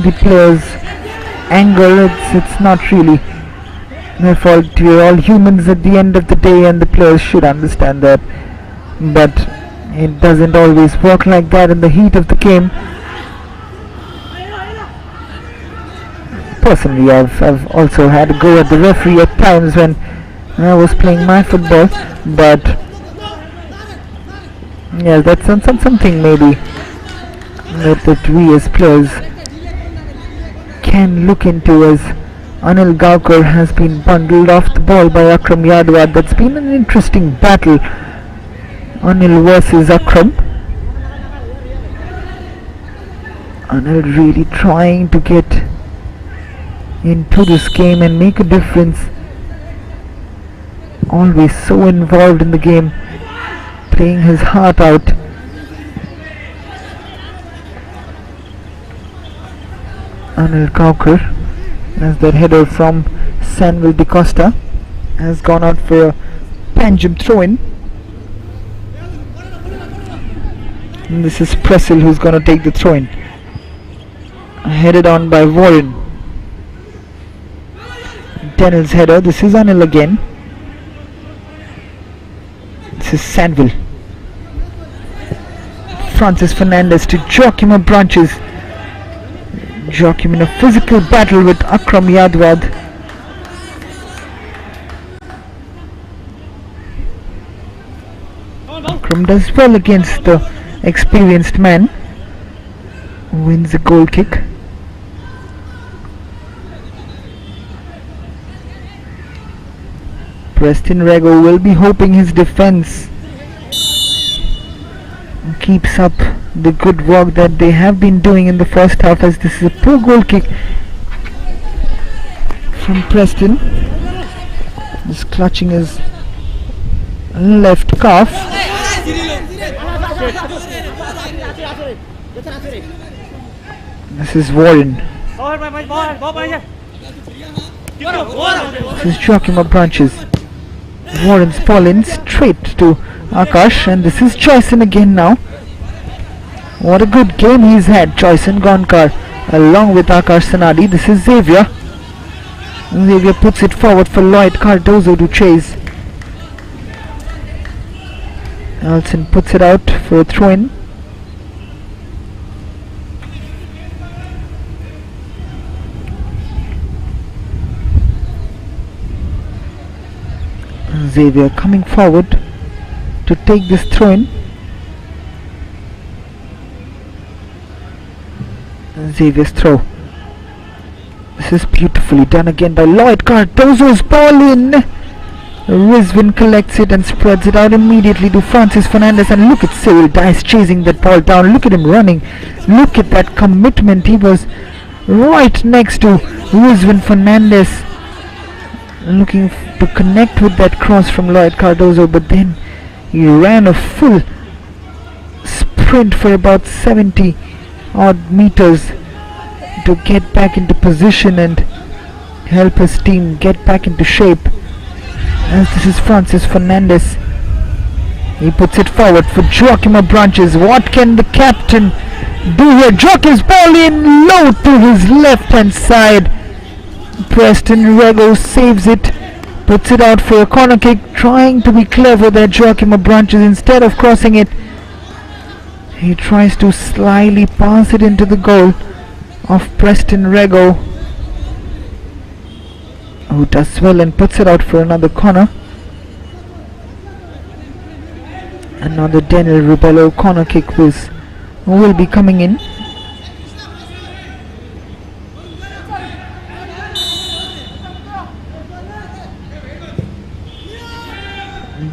the players' anger. It's not really their fault. We're all humans at the end of the day, and the players should understand that, but it doesn't always work like that in the heat of the game. Personally, I've also had a go at the referee at times when I was playing my football, but yeah, that's something maybe that we as players can look into, as Anil Kaukar has been bundled off the ball by Akram Yadwad. That's been an interesting battle, Anil versus Akram. Anil really trying to get into this game and make a difference. Always so involved in the game, playing his heart out. Anil Kaukar, as that header from Sanvel De Costa has gone out for a PANJIM throw-in. And this is Presil who's going to take the throw-in. Headed on by Warren. Daniel's header. This is Anil again. This is Sanvel. Francis Fernandez to Joachim of Branches. Joachim in a physical battle with Akram Yadwad. Akram does well against the experienced man. Wins a goal kick. Preston Rego will be hoping his defense keeps up the good work that they have been doing in the first half, as this is a poor goal kick from Preston. Just clutching his left calf. This is Warren. This is Joachim of Branches. Warren's ball in straight to Akash, and this is Joyson again now. What a good game he's had, Joyson Gonkar, along with Akash Sanadi. This is Xavier. Xavier puts it forward for Lloyd Cardozo to chase. Alson puts it out for a throw-in. Xavier coming forward to take this throw-in. Xavier's throw. This is beautifully done again by Lloyd Cardozo's ball in. Rizvin collects it and spreads it out immediately to Francis Fernandez, and look at Cyril Dice chasing that ball down. Look at him running. Look at that commitment. He was right next to Rizvin Fernandez, looking to connect with that cross from Lloyd Cardozo, but then he ran a full sprint for about 70 odd meters to get back into position and help his team get back into shape. As this is Francis Fernandez, he puts it forward for Joachim of Branches. What can the captain do here? Joachim's ball in low to his left hand side. Preston Rego saves it, puts it out for a corner kick, trying to be clever there. Joachim of Branches, instead of crossing it, he tries to slyly pass it into the goal of Preston Rego, who does well and puts it out for another corner. Another Daniel Rubello corner kick will be coming in.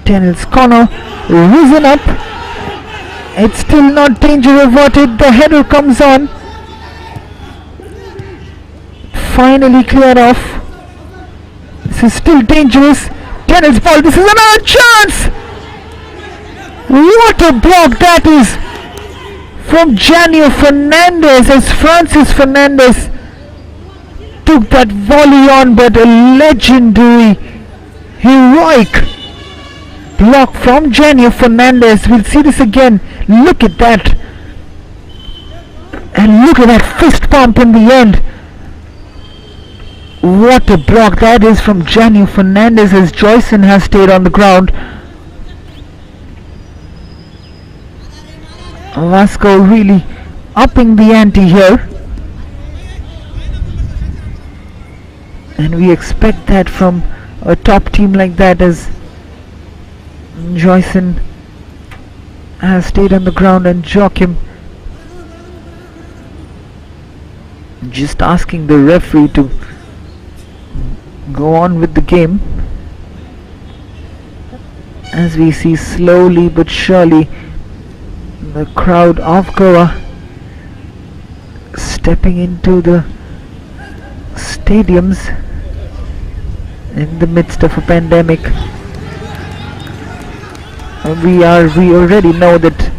Daniel's corner risen up. It's still not danger averted. The header comes on. Finally cleared off. This is still dangerous. Daniel's ball. This is another chance. What a block that is from Janio Fernandez, as Francis Fernandez took that volley on, but a legendary, heroic block from Janio Fernandez. We'll see this again. Look at that. And look at that fist pump in the end. What a block that is from Janio Fernandez, as Joyson has stayed on the ground. Vasco really upping the ante here, and we expect that from a top team like that, as Joyson has stayed on the ground and Joachim just asking the referee to go on with the game, as we see slowly but surely the crowd of Goa stepping into the stadiums in the midst of a pandemic. We already know that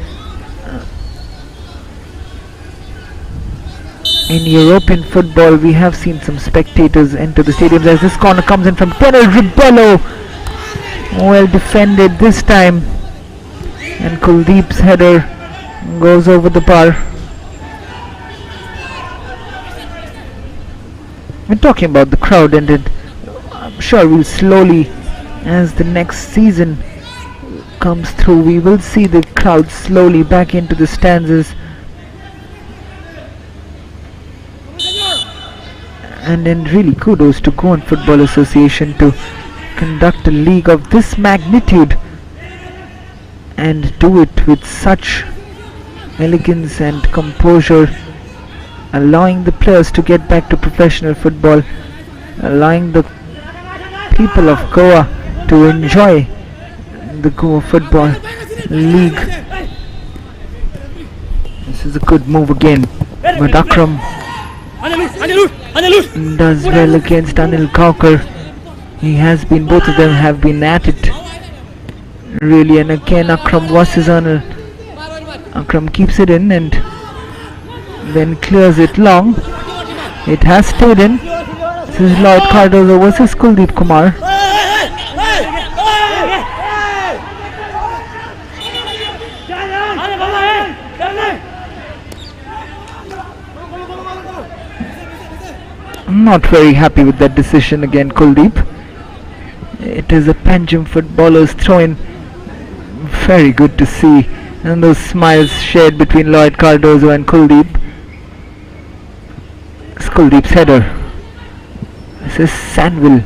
in European football we have seen some spectators enter the stadiums. As this corner comes in from Penel Ribello, well defended this time, and Kuldeep's header goes over the bar. We're talking about the crowd, and I'm sure we'll slowly, as the next season comes through, we will see the crowd slowly back into the stands. And then really kudos to Goan Football Association to conduct a league of this magnitude and do it with such elegance and composure, allowing the players to get back to professional football, allowing the people of Goa to enjoy the Goa Football League. This is a good move again, but Akram does well against Anil Kaukar. Both of them have been at it really, and again Akram versus Anil. Akram keeps it in and then clears it long. It has stayed in. This is Lloyd Cardozo versus Kuldeep Kumar. I'm not very happy with that decision again, Kuldeep. It is a PANJIM footballer's throw-in. Very good to see, and those smiles shared between Lloyd Cardozo and Kuldeep. It's Kuldeep's header. This is Sanville.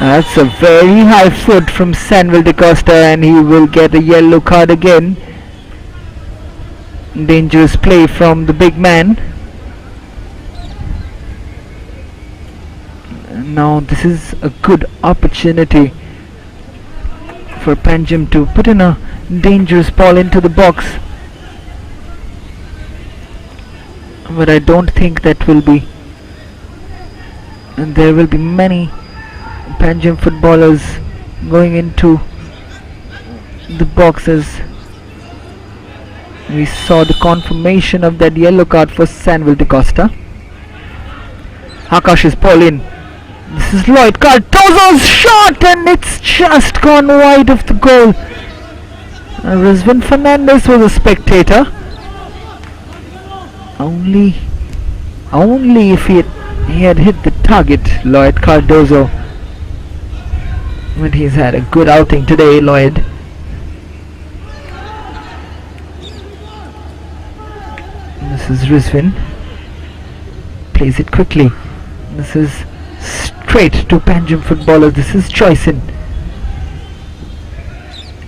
That's a very high foot from Sanville de Costa, and he will get a yellow card again. Dangerous play from the big man. Now this is a good opportunity for PANJIM to put in a dangerous ball into the box, but I don't think that will be, and there will be many PANJIM footballers going into the boxes. We saw the confirmation of that yellow card for Sanville de Costa. Akash's ball in. This is Lloyd Cardozo's shot, and it's just gone wide of the goal. Rizwan Fernandez was a spectator. Only if he had hit the target, Lloyd Cardozo. But he's had a good outing today, Lloyd. This is Rizwan. Plays it quickly. This is straight to PANJIM footballers. This is Choisin.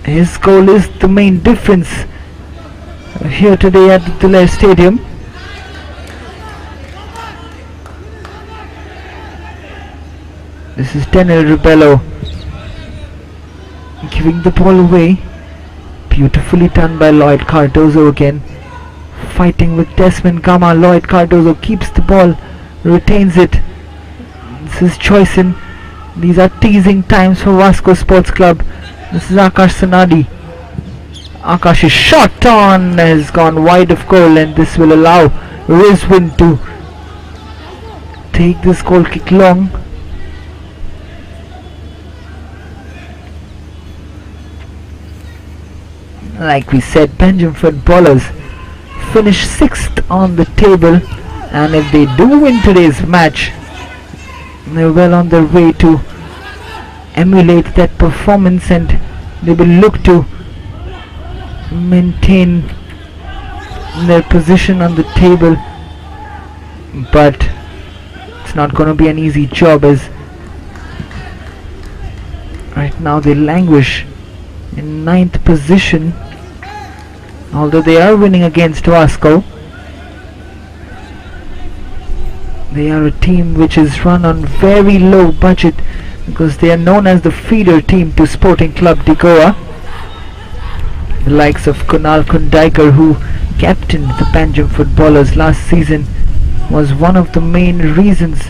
His goal is the main difference here today at the Dulai Stadium. This is Daniel Ribello giving the ball away. Beautifully done by Lloyd Cardozo again. Fighting with Desmond Gama. Lloyd Cardozo keeps the ball, retains it. This is Choisin. These are teasing times for Vasco Sports Club. This is Akash Sanadi. Akash's shot on has gone wide of goal, and this will allow Rizwan to take this goal kick long. Like we said, PANJIM footballers finish 6th on the table, and if they do win today's match, they're well on their way to emulate that performance, and they will look to maintain their position on the table. But it's not going to be an easy job, as right now they languish in 9th position, although they are winning against Vasco. They are a team which is run on very low budget, because they are known as the feeder team to Sporting Club de Goa. The likes of Kunal Kundaikar, who captained the PANJIM footballers last season, was one of the main reasons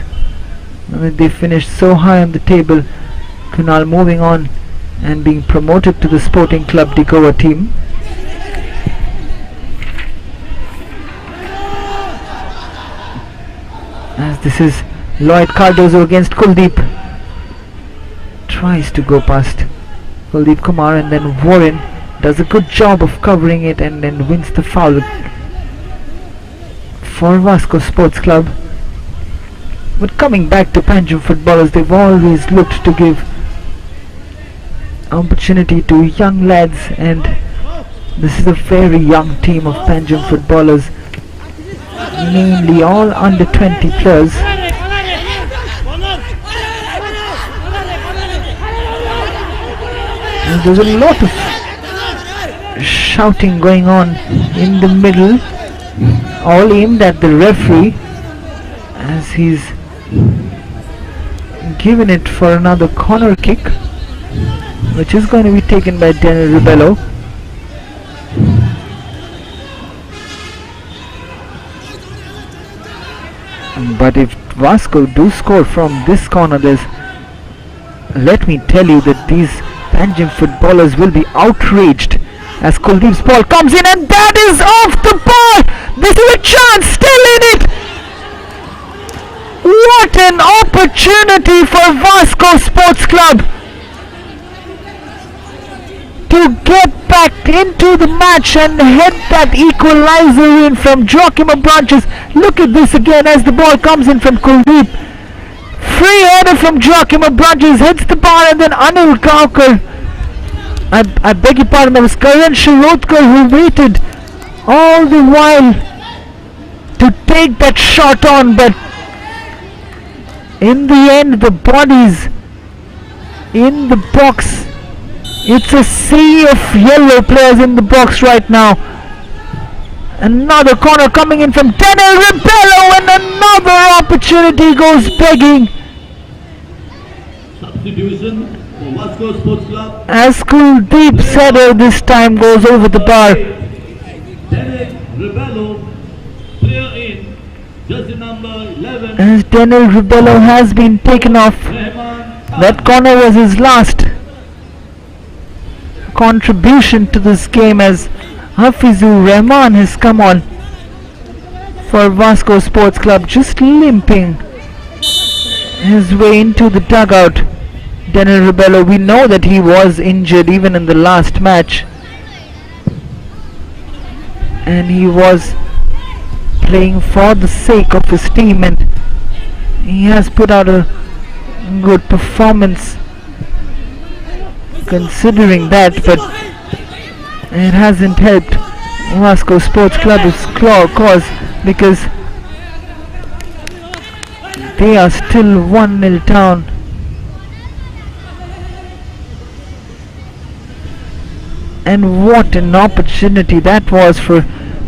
They finished so high on the table. Kunal moving on and being promoted to the Sporting Club de Goa team. As this is Lloyd Cardozo against Kuldeep. Tries to go past Kuldeep Kumar, and then Warren does a good job of covering it and then wins the foul for Vasco Sports Club. But coming back to Panjim footballers, they've always looked to give opportunity to young lads, and this is a very young team of Panjim footballers, mainly all under 20 players. And there's a lot of shouting going on in the middle, all aimed at the referee, as he's given it for another corner kick, which is going to be taken by Daniel Ribello. But if Vasco do score from this corner, let me tell you that these Panjim footballers will be outraged, as Kuldeep's ball comes in, and that is off the ball. This is a chance, still in it. What an opportunity for Vasco Sports Club to get back into the match and head that equalizer in from Joachim Branches. Look at this again as the ball comes in from Kuldeep. Free header from Joachim Branches, hits the bar, and then Anil Kaukar, I beg your pardon, that was Karan Shirotkar who waited all the while to take that shot on, but in the end the bodies in the box. It's a sea of yellow players in the box right now. Another corner coming in from Daniel Ribello, and another opportunity goes begging. Substitution for Vasco Sports Club. As Kuldeep's header this time goes over the bar. Daniel Ribello, player in jersey number 11. As Daniel Ribello has been taken off. That corner was his last contribution to this game, as Hafizur Rahman has come on for Vasco Sports Club, just limping his way into the dugout. Daniel Ribello, we know that he was injured even in the last match, and he was playing for the sake of his team, and he has put out a good performance considering that, but it hasn't helped Vasco Sports Club's cause, because they are still 1-0 down. And what an opportunity that was for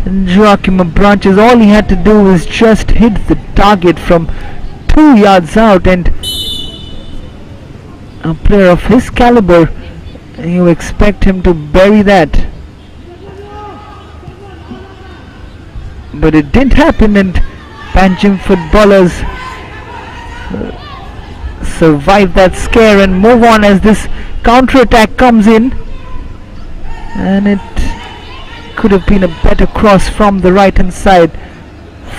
Joachim Branches. All he had to do was just hit the target from 2 yards out, and a player of his caliber, you expect him to bury that. But it didn't happen, and Panjim footballers survive that scare and move on as this counter-attack comes in. And it could have been a better cross from the right hand side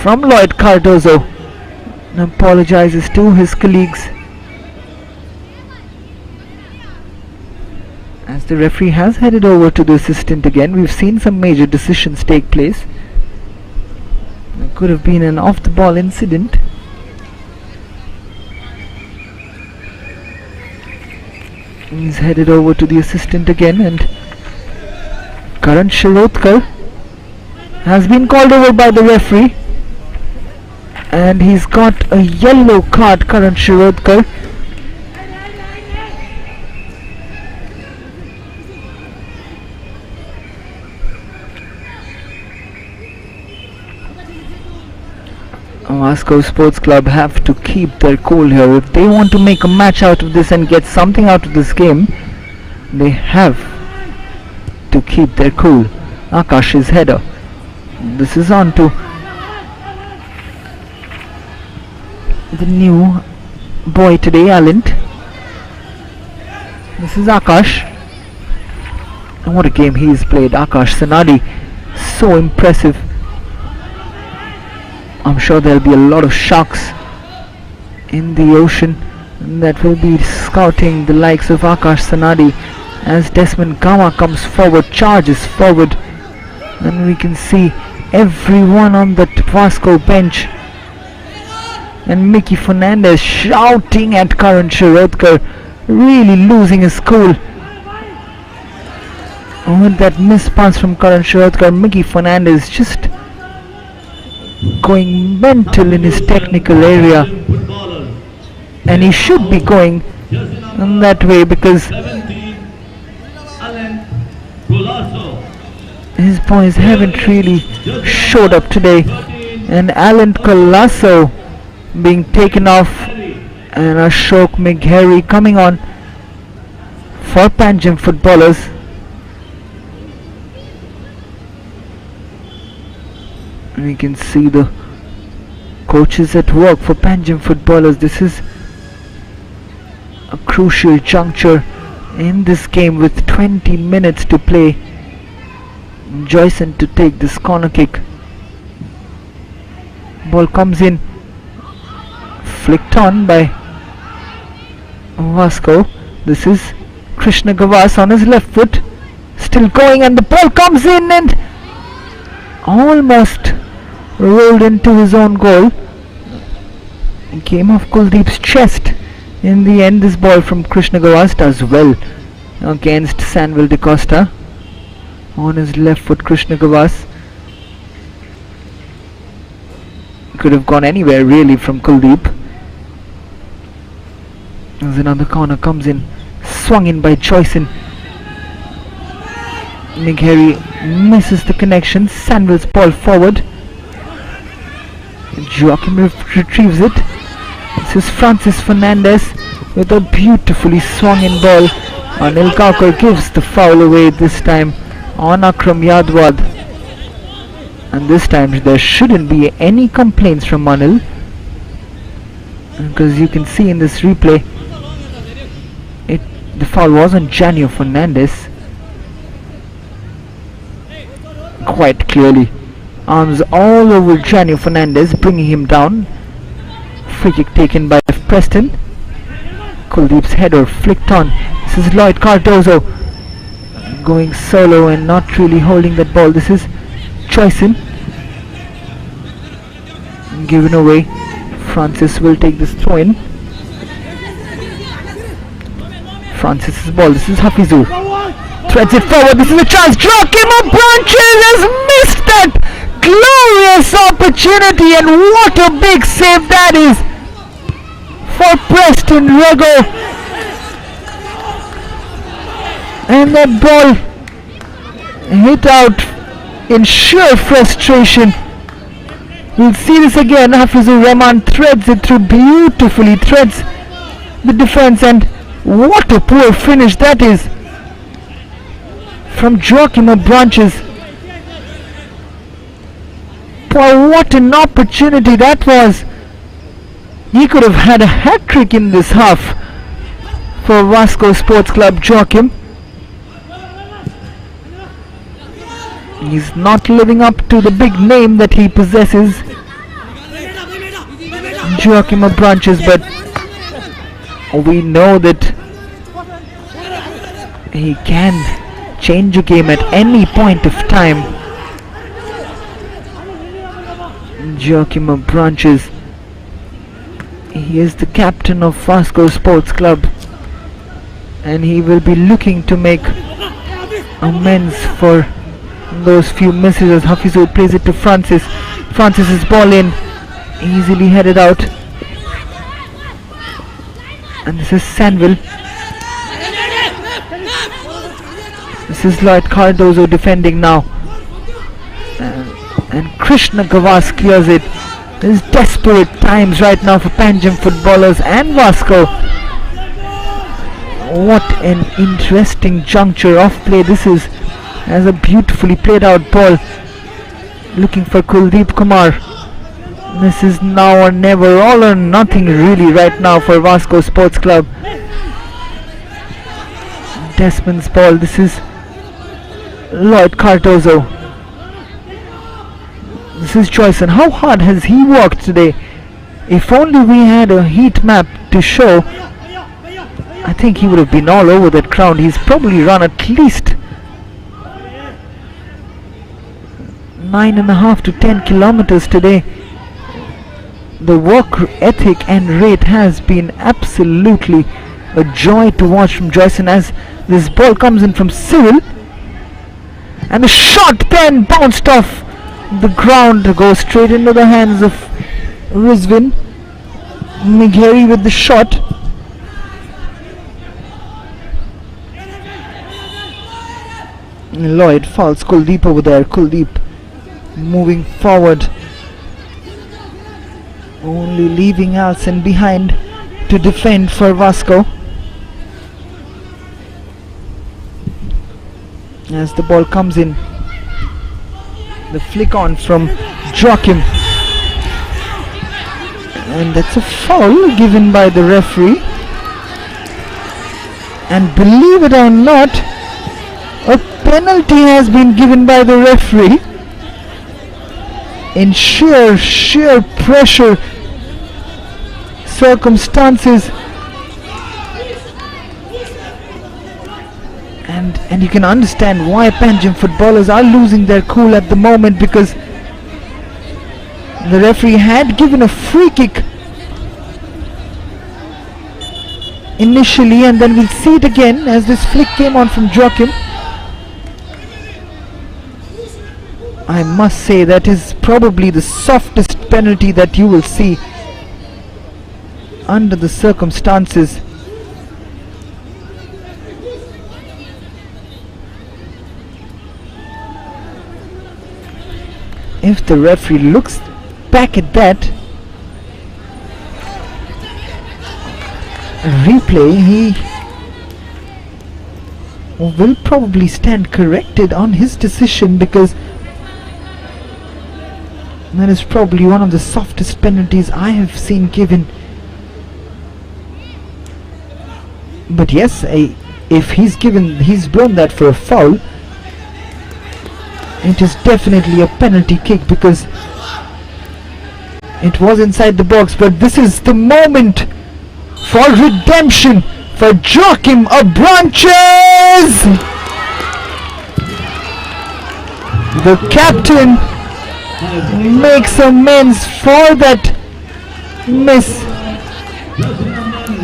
from Lloyd Cardozo, and apologizes to his colleagues, as the referee has headed over to the assistant again. We've seen some major decisions take place. It could have been an off the ball incident. He's headed over to the assistant again, and Karan Shirotkar has been called over by the referee, and he's got a yellow card, Karan Shirotkar. Vasco Sports Club have to keep their cool here. If they want to make a match out of this and get something out of this game, they have to keep their cool. Akash's header. This is on to the new boy today, Alan. This is Akash. And what a game he's played, Akash Sanadi. So impressive. I'm sure there'll be a lot of sharks in the ocean that will be scouting the likes of Akash Sanadi as Desmond Gama comes forward, charges forward, and we can see everyone on the VASCO bench and Mickey Fernandez shouting at Karan Shirodkar, really losing his cool. With that missed pass from Karan Shirodkar, Mickey Fernandez just going mental in his technical area, and he should be going in that way because his boys haven't really showed up today. And Alan Colasso being taken off and Ashok Megheri coming on for Panjim footballers. We can see the coaches at work for Panjim footballers. This is a crucial juncture in this game with 20 minutes to play. Joyson to take this corner kick. Ball comes in, flicked on by VASCO. This is Krishna Gavas on his left foot, still going, and the ball comes in and almost rolled into his own goal. It came off Kuldeep's chest. In the end, this ball from Krishna Gavas does well against Sanville De Costa. On his left foot, Krishna Gavas could have gone anywhere really from Kuldeep. As another corner comes in, swung in by Joyson. Megheri misses the connection. Sanville's ball forward. Joachim retrieves it. This is Francis Fernandez with a beautifully swung in ball. Anil Kaukar gives the foul away this time on Akram Yadwad. And this time there shouldn't be any complaints from Anil, because you can see in this replay the foul was on Janio Fernandez quite clearly. Arms all over Janio Fernandez, bringing him down. Free kick taken by Preston. Kuldeep's header flicked on. This is Lloyd Cardozo going solo and not really holding that ball. This is Joyson, given away. Francis will take this throw in. Francis's ball. This is Hafizu. Threads it forward. This is a chance. Joachim Branches has missed that glorious opportunity, and what a big save that is for Preston Rego. And that ball hit out in sheer frustration. We'll see this again. Hafizur Rahman threads it through beautifully, threads the defense, and what a poor finish that is from Joachim Branches. Boy, what an opportunity that was. He could have had a hat-trick in this half for VASCO Sports Club. Joachim, he's not living up to the big name that he possesses, Joachim Branches, but we know that he can change a game at any point of time. Joachim Branches, he is the captain of VASCO Sports Club, and he will be looking to make amends for those few misses as Hafizur plays it to Francis. Francis's ball in, easily headed out, and this is Sanville. This is Lloyd Cardozo defending now, and Krishna Gavas clears it. There's desperate times right now for Panjim footballers and VASCO. What an interesting juncture of play this is, as a beautifully played out ball looking for Kuldeep Kumar. This is now or never, all or nothing really right now for Vasco Sports Club. Desmond's ball. This is Lloyd Cardozo. This is Joyson. How hard has he worked today? If only we had a heat map to show, I think he would have been all over that ground. He's probably run at least 9.5 to 10 kilometers today. The work ethic and rate has been absolutely a joy to watch from Joyson as this ball comes in from Cyril. And the shot then bounced off the ground to go straight into the hands of Rizvin. Megheri with the shot. Lloyd fouls Kuldeep over there. Kuldeep moving forward, only leaving Alson behind to defend for Vasco. As the ball comes in, the flick on from Joachim, and that's a foul given by the referee. And believe it or not, a penalty has been given by the referee in sheer pressure circumstances. And you can understand why Panjim footballers are losing their cool at the moment, because the referee had given a free kick initially, and then we'll see it again as this flick came on from Joachim. I must say that is probably the softest penalty that you will see under the circumstances. If the referee looks back at that replay, he will probably stand corrected on his decision, because that is probably one of the softest penalties I have seen given. But yes, if he's blown that for a foul, it is definitely a penalty kick, because it was inside the box. But this is the moment for redemption for Joachim Abranches. The captain makes amends for that miss.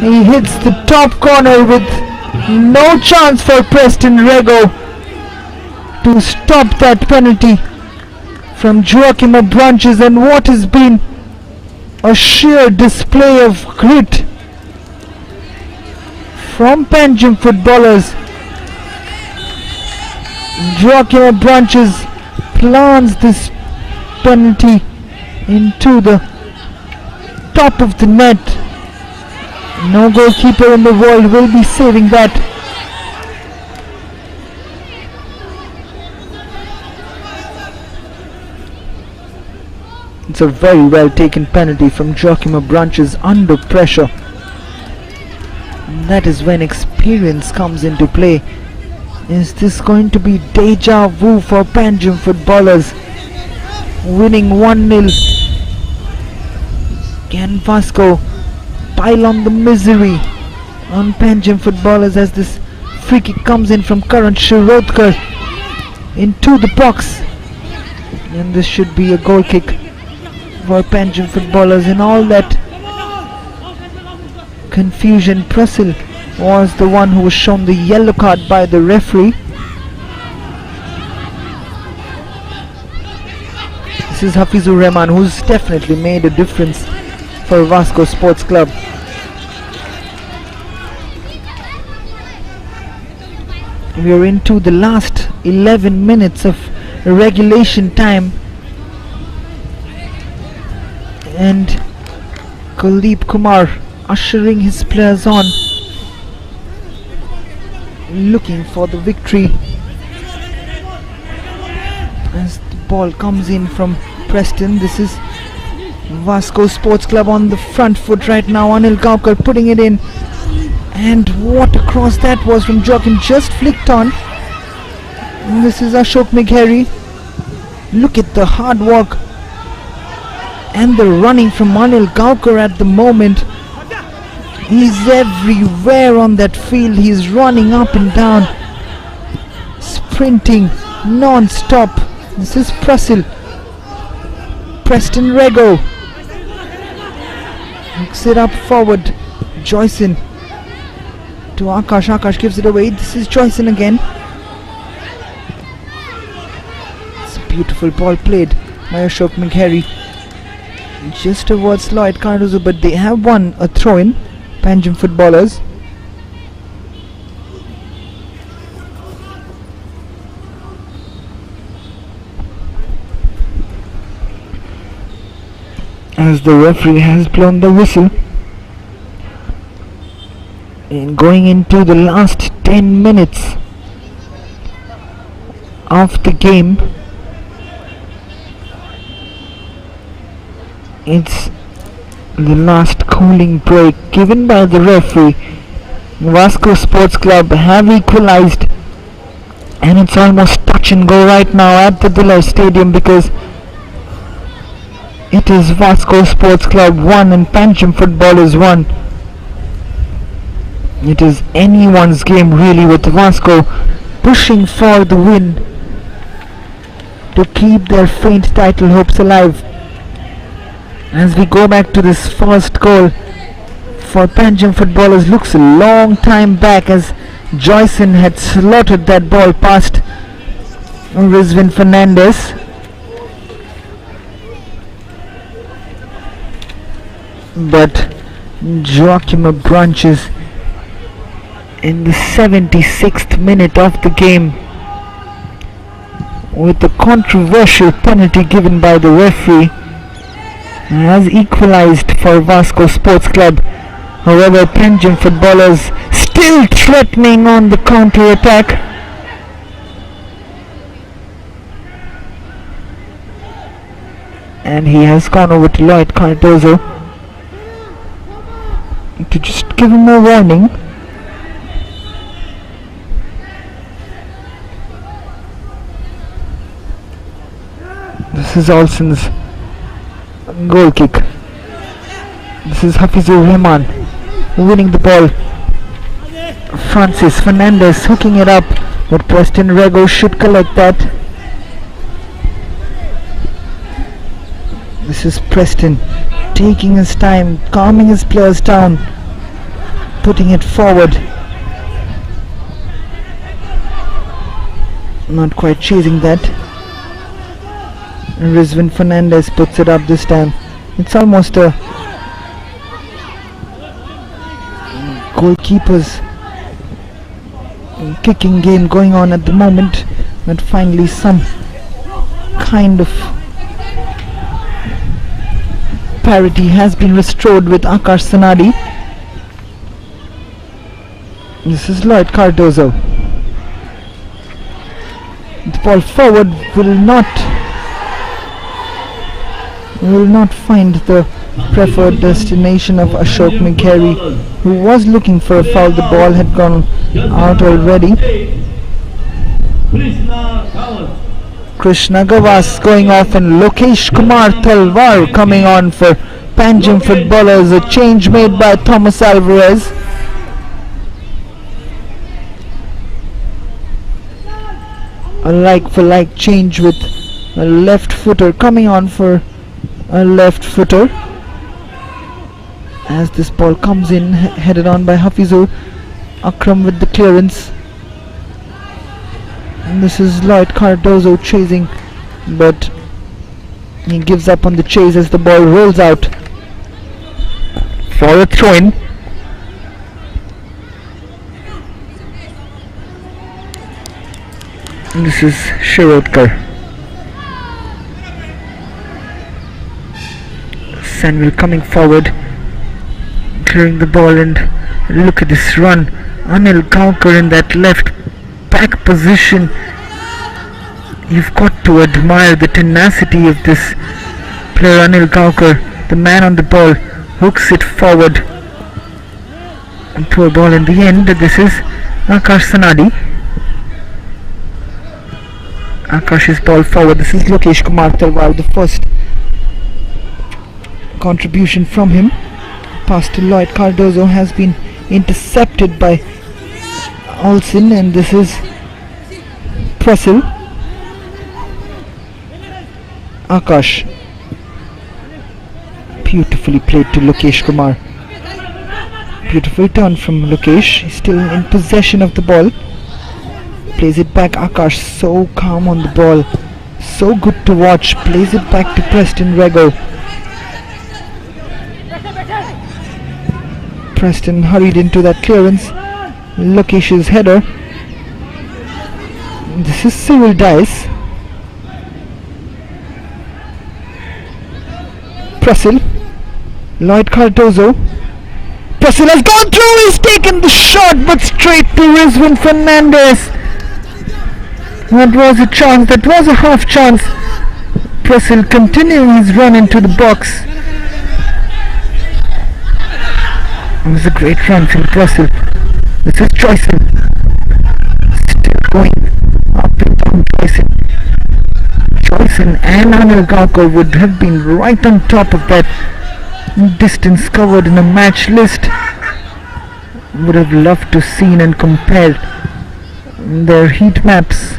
He hits the top corner with no chance for Preston Rego to stop that penalty from Joachim Abranches. And what has been a sheer display of grit from Panjim footballers. Joachim Abranches plants this penalty into the top of the net. No goalkeeper in the world will be saving that. It's a very well taken penalty from Joachim Abranches under pressure. And that is when experience comes into play. Is this going to be deja vu for Panjim footballers? Winning 1-0. Can Vasco pile on the misery on Panjim footballers as this free kick comes in from Karan Shirodkar into the box? And this should be a goal kick for Panjim footballers. In all that confusion, Prasil was the one who was shown the yellow card by the referee. This is Hafizur Rahman, who's definitely made a difference for Vasco Sports Club. We are into the last 11 minutes of regulation time, and Kuldeep Kumar ushering his players on, looking for the victory. As the ball comes in from Preston, this is Vasco Sports Club on the front foot right now. Anil Gaukar putting it in. And what a cross that was from Joachim, just flicked on. And this is Ashok Megheri. Look at the hard work and the running from Anil Gaukar at the moment. He's everywhere on that field. He's running up and down, sprinting non-stop. This is Preston Rego. Hooks it up forward. Joyson to Akash. Akash gives it away. This is Joyson again. It's a beautiful ball played by Ashok Megheri. Just towards Lloyd Cardozo, but they have won a throw-in, PANJIM footballers. As the referee has blown the whistle. And going into the last 10 minutes of the game. It's the last cooling break given by the referee. Vasco Sports Club have equalized, and it's almost touch and go right now at the Dillard Stadium, because it is Vasco Sports Club 1 and PANJIM footballers 1. It is anyone's game really, with Vasco pushing for the win to keep their faint title hopes alive. As we go back to this first goal for PANJIM footballers, looks a long time back, as Joyson had slaughtered that ball past Rizvin Fernandez. But Joachim branches in the 76th minute of the game with the controversial penalty given by the referee, has equalized for Vasco Sports Club. However, PANJIM footballers still threatening on the counter attack. And he has gone over to Lloyd Cardozo to just give him a warning. This is Olsen's goal kick. This is Hafizur Rahman winning the ball. Francis Fernandez hooking it up, but Preston Rego should collect that. This is Preston taking his time, calming his players down, putting it forward. Not quite chasing that. Rizvin Fernandez puts it up this time. It's almost a goalkeeper's kicking game going on at the moment, but finally some kind of parity has been restored with Akash Sanadi. This is Lloyd Cardozo. The ball forward will not find the preferred destination of Ashok Megheri, who was looking for a foul. The ball had gone out already. Krishna Gavas going off, and Lokesh Kumar Talwar coming on for PANJIM footballers. A change made by Thomas Alvarez. A like for like change, with a left footer coming on for a left footer, as this ball comes in, headed on by Hafizur. Akram with the clearance, and this is Lloyd Cardozo chasing, but he gives up on the chase as the ball rolls out for a throw-in. And this is Shirodkar. Samuel coming forward, clearing the ball, and look at this run. Anil Gaukar in that left back position. You've got to admire the tenacity of this player, Anil Gaukar. The man on the ball hooks it forward. And poor ball in the end. This is Akash Sanadi. Akash's ball forward. This is Lokesh Kumar Talwar. The first contribution from him. Pass to Lloyd Cardozo has been intercepted by Olsen, and this is Prussell. Akash. Beautifully played to Lokesh Kumar. Beautiful turn from Lokesh. He's still in possession of the ball. Plays it back. Akash so calm on the ball. So good to watch. Plays it back to Preston Rego. Preston hurried into that clearance. Lokesh's header. This is Cyril Dice. Prussell. Lloyd Cardozo. Prussell has gone through. He's taken the shot, but straight to Rizwan Fernandez. That was a chance. That was a half chance. Prussell continuing his run into the box. It was a great run from Prussell. This is Joyson. Still going up and down. Joyson and Anil Gaukar would have been right on top of that distance covered in a match list. Would have loved to seen and compared their heat maps.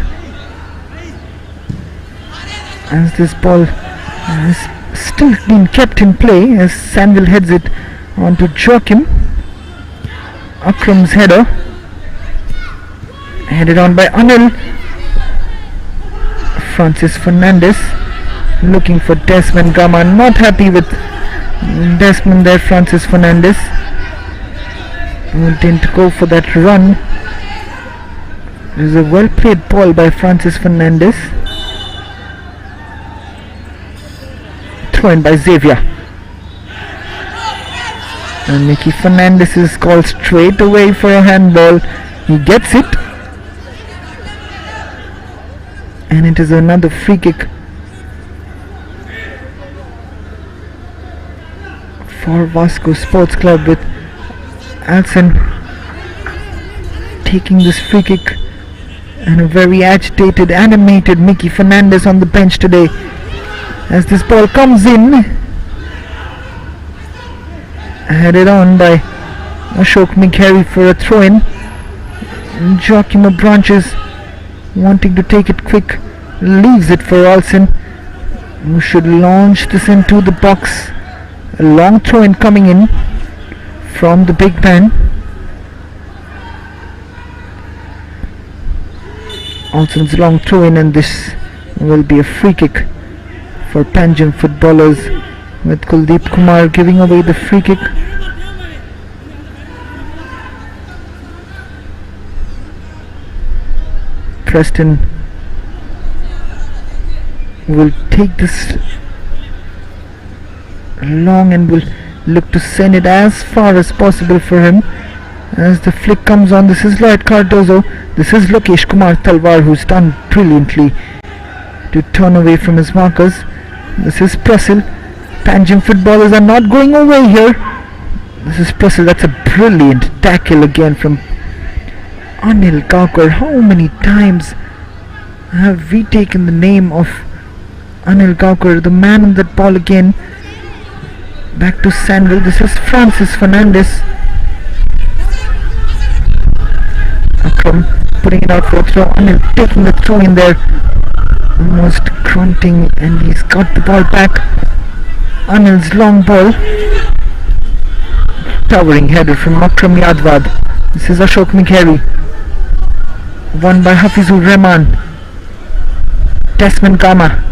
As this ball has still been kept in play as Sandville heads it onto Joachim. Akram's header. Headed on by Anil. Francis Fernandez looking for Desmond Gama. Not happy with Desmond there, Francis Fernandez. Who didn't go for that run. It was a well played ball by Francis Fernandez. Thrown by Xavier. And Mickey Fernandez is called straight away for a handball. He gets it. And it is another free kick for Vasco Sports Club, with Alson taking this free kick, and a very agitated, animated Mickey Fernandez on the bench today. As this ball comes in, headed on by Ashok Mikhari for a throw-in. Joachim Branches wanting to take it quick, leaves it for Olsen, who should launch this into the box. A long throw-in coming in from the big man. Olsen's long throw-in, and this will be a free kick for Panjim footballers, with Kuldeep Kumar giving away the free kick. Preston will take this long and will look to send it as far as possible for him. As the flick comes on, this is Lloyd Cardozo. This is Lokesh Kumar Talwar, who's done brilliantly to turn away from his markers. This is Prussell. Panjim footballers are not going away here. This is Prussell. That's a brilliant tackle again from Anil Gaukar. How many times have we taken the name of Anil Gaukar, the man on that ball again? Back to Sandville. This is Francis Fernandez. Akram putting it out for a throw. Anil taking the throw in there, almost grunting, and he's got the ball back. Anil's long ball. Towering header from Akram Yadvad. This is Ashok Mikhari. Won by Hafizur Rahman. Desmond Gama.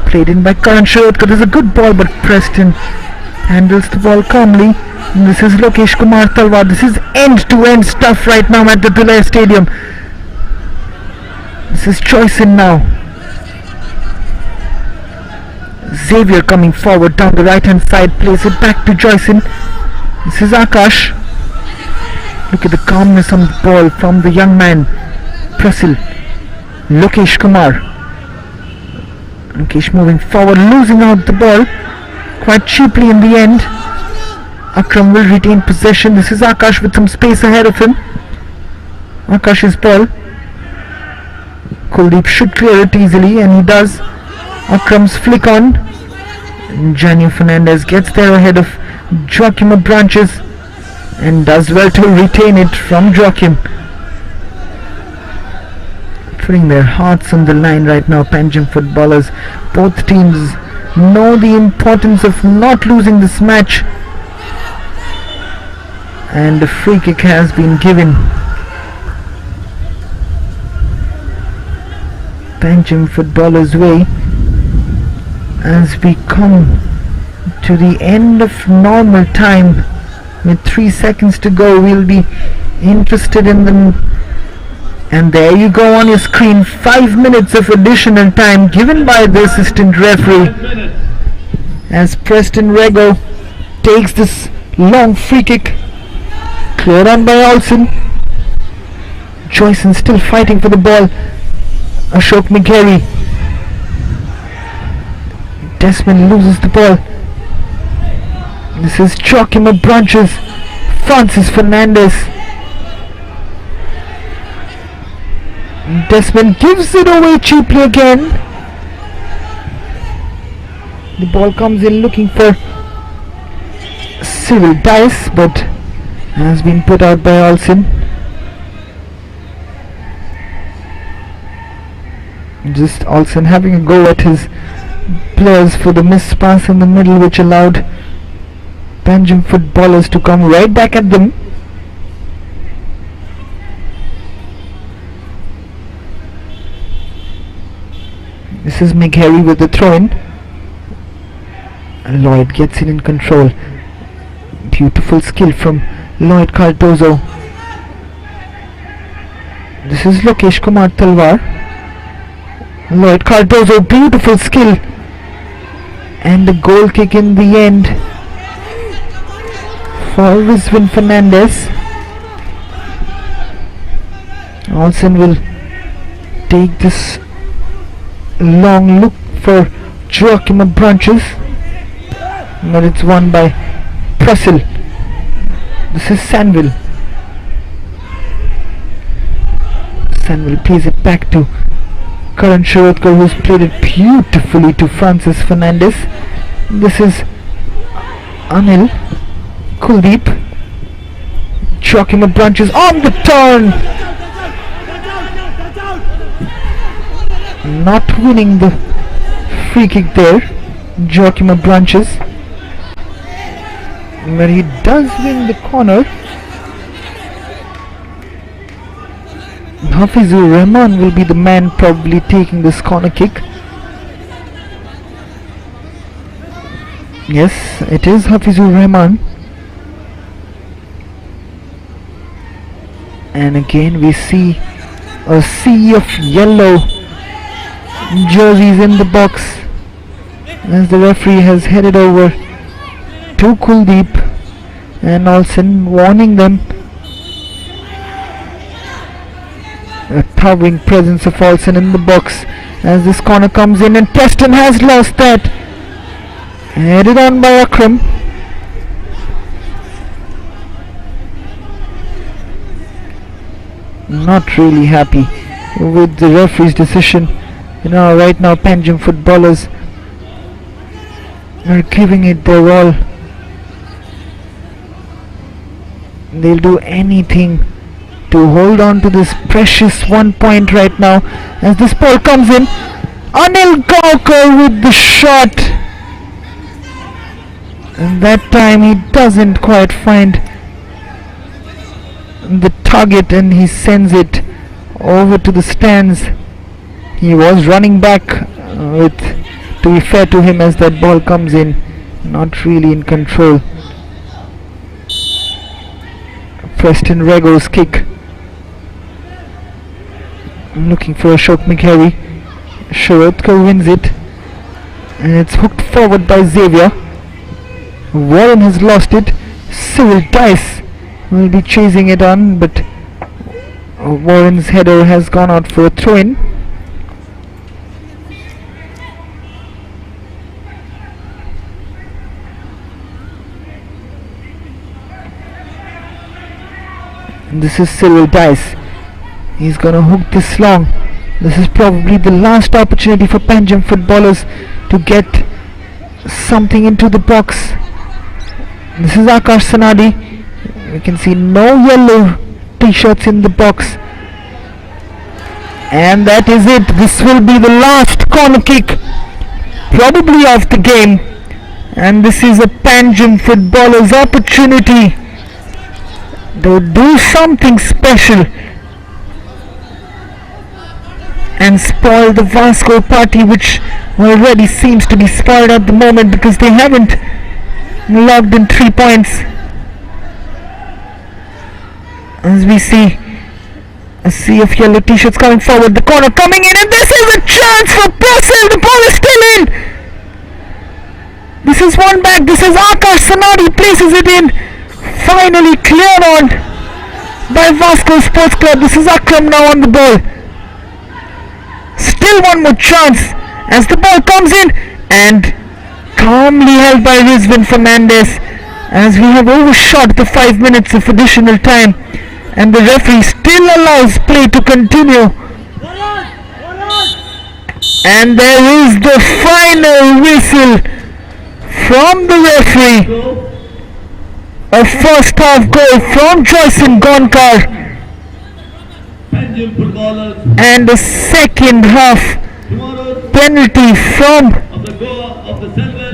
Played in by Karan Shirodkar. There's a good ball, but Preston handles the ball calmly. And this is Lokesh Kumar Talwar. This is end-to-end stuff right now at the Dulai Stadium. This is Joyson now. Xavier coming forward down the right hand side, plays it back to Joyson. This is Akash. Look at the calmness on the ball from the young man. Prussell. Lokesh Kumar. Lokesh moving forward, losing out the ball quite cheaply in the end. Akram will retain possession. This is Akash with some space ahead of him. Akash's ball. Kuldeep should clear it easily, and he does. Akram's flick on. Janio Fernandez gets there ahead of Joachim Branches and does well to retain it from Joachim. Putting their hearts on the line right now, Panjim footballers. Both teams know the importance of not losing this match, and the free kick has been given. Panjim footballers' way as we come to the end of normal time. With 3 seconds to go, we'll be interested in them. And there you go on your screen, 5 minutes of additional time given by the assistant referee as Preston Rego takes this long free kick. Cleared on by Olsen. Joyson still fighting for the ball. Ashok Megheri. Desmond loses the ball. This is Joachim Branches. Francis Fernandez. Desmond gives it away cheaply again. The ball comes in looking for Cyril Dice, but has been put out by Olsen. Just Olsen having a go at his players for the missed pass in the middle, which allowed Panjim footballers to come right back at them. This is Megheri with the throw-in. Lloyd gets it in control. Beautiful skill from Lloyd Cardozo. This is Lokesh Kumar Talwar. Lloyd Cardozo, beautiful skill. And the goal kick in the end for Rizwan Fernandez. Olsen will take this long look for Joachim Branches, but it's won by Prussell. This is Sanville. Sanville plays it back to Karan Shirodkar, who's played it beautifully to Francis Fernandez. This is Anil. Kuldeep. Joachim Branches on the turn. Not winning the free kick there, Joachim Branches, but he does win the corner. Hafizur Rahman will be the man probably taking this corner kick. Yes, it is Hafizur Rahman. And again we see a sea of yellow jerseys in the box as the referee has headed over to Kuldeep and Olsen, warning them. A towering presence of Olsen in the box as this corner comes in, and Preston has lost that. Headed on by Akram. Not really happy with the referee's decision. Right now Panjim footballers are giving it their all. They'll do anything to hold on to this precious 1 point right now as this ball comes in. Anil Gaukar with the shot, and that time he doesn't quite find the target and he sends it over to the stands. He was running back to be fair to him, as that ball comes in, not really in control. Preston Rego's kick. Looking for Ashok Megheri. Shirodkar wins it, and it's hooked forward by Xavier. Warren has lost it. Cyril Dice will be chasing it on, but Warren's header has gone out for a throw-in. This is Cyril Dice. He's gonna hook this long. This is probably the last opportunity for PANJIM footballers to get something into the box. This is Akash Sanadi. We can see no yellow t-shirts in the box. And that is it. This will be the last corner kick, probably of the game. And this is a PANJIM footballer's opportunity to do something special and spoil the VASCO party, which already seems to be spoiled at the moment because they haven't logged in 3 points. As we see a sea of yellow t-shirts coming forward, the corner coming in, and this is a chance for Brazil. The ball is still in. This is one back. This is Akash Sanadi, places it in. Finally cleared on by VASCO Sports Club. This is Akram now on the ball. Still one more chance as the ball comes in and calmly held by Rizwan Fernandez, as we have overshot the 5 minutes of additional time and the referee still allows play to continue. And there is the final whistle from the referee. A first half goal from Joyson Gonkar and a second half penalty from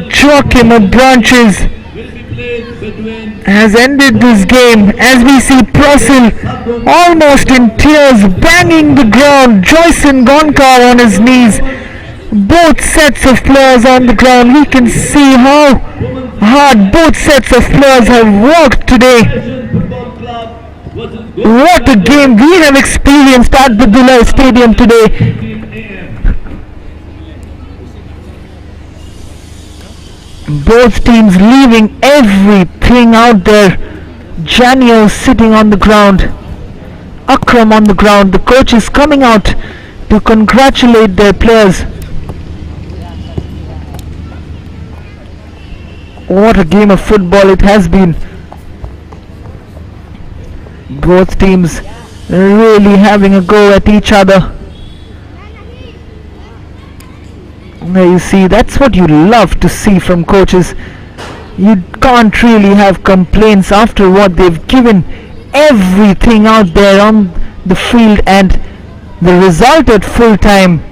Joachim Branches has ended this game, as we see Prussell almost in tears, banging the ground. Joyson Gonkar on his knees, both sets of players on the ground. We can see how hard both sets of players have worked today. What a game we have experienced at the Dulai Stadium today. Both teams leaving everything out there. Janio sitting on the ground, Akram on the ground. The coach is coming out to congratulate their players. What a game of football it has been. Both teams really having a go at each other. There you see, that's what you love to see from coaches. You can't really have complaints after what they've given everything out there on the field, and the result at full time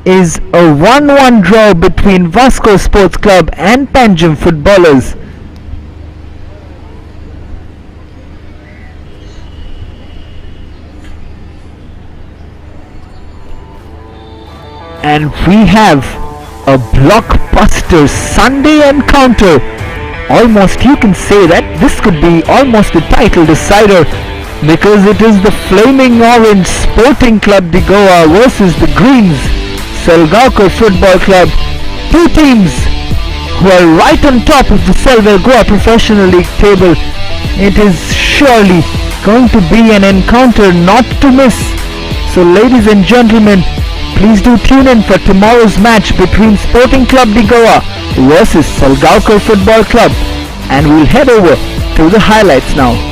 is a 1-1 draw between VASCO Sports Club and PANJIM footballers. And we have a blockbuster Sunday encounter. Almost you can say that this could be almost a title decider, because it is the Flaming Orange Sporting Club de Goa versus the Greens Salgaonkar Football Club. Two teams who are right on top of the Selvar Goa Professional League table. It is surely going to be an encounter not to miss. So ladies and gentlemen, please do tune in for tomorrow's match between Sporting Club de Goa versus Salgaonkar Football Club, and we'll head over to the highlights now.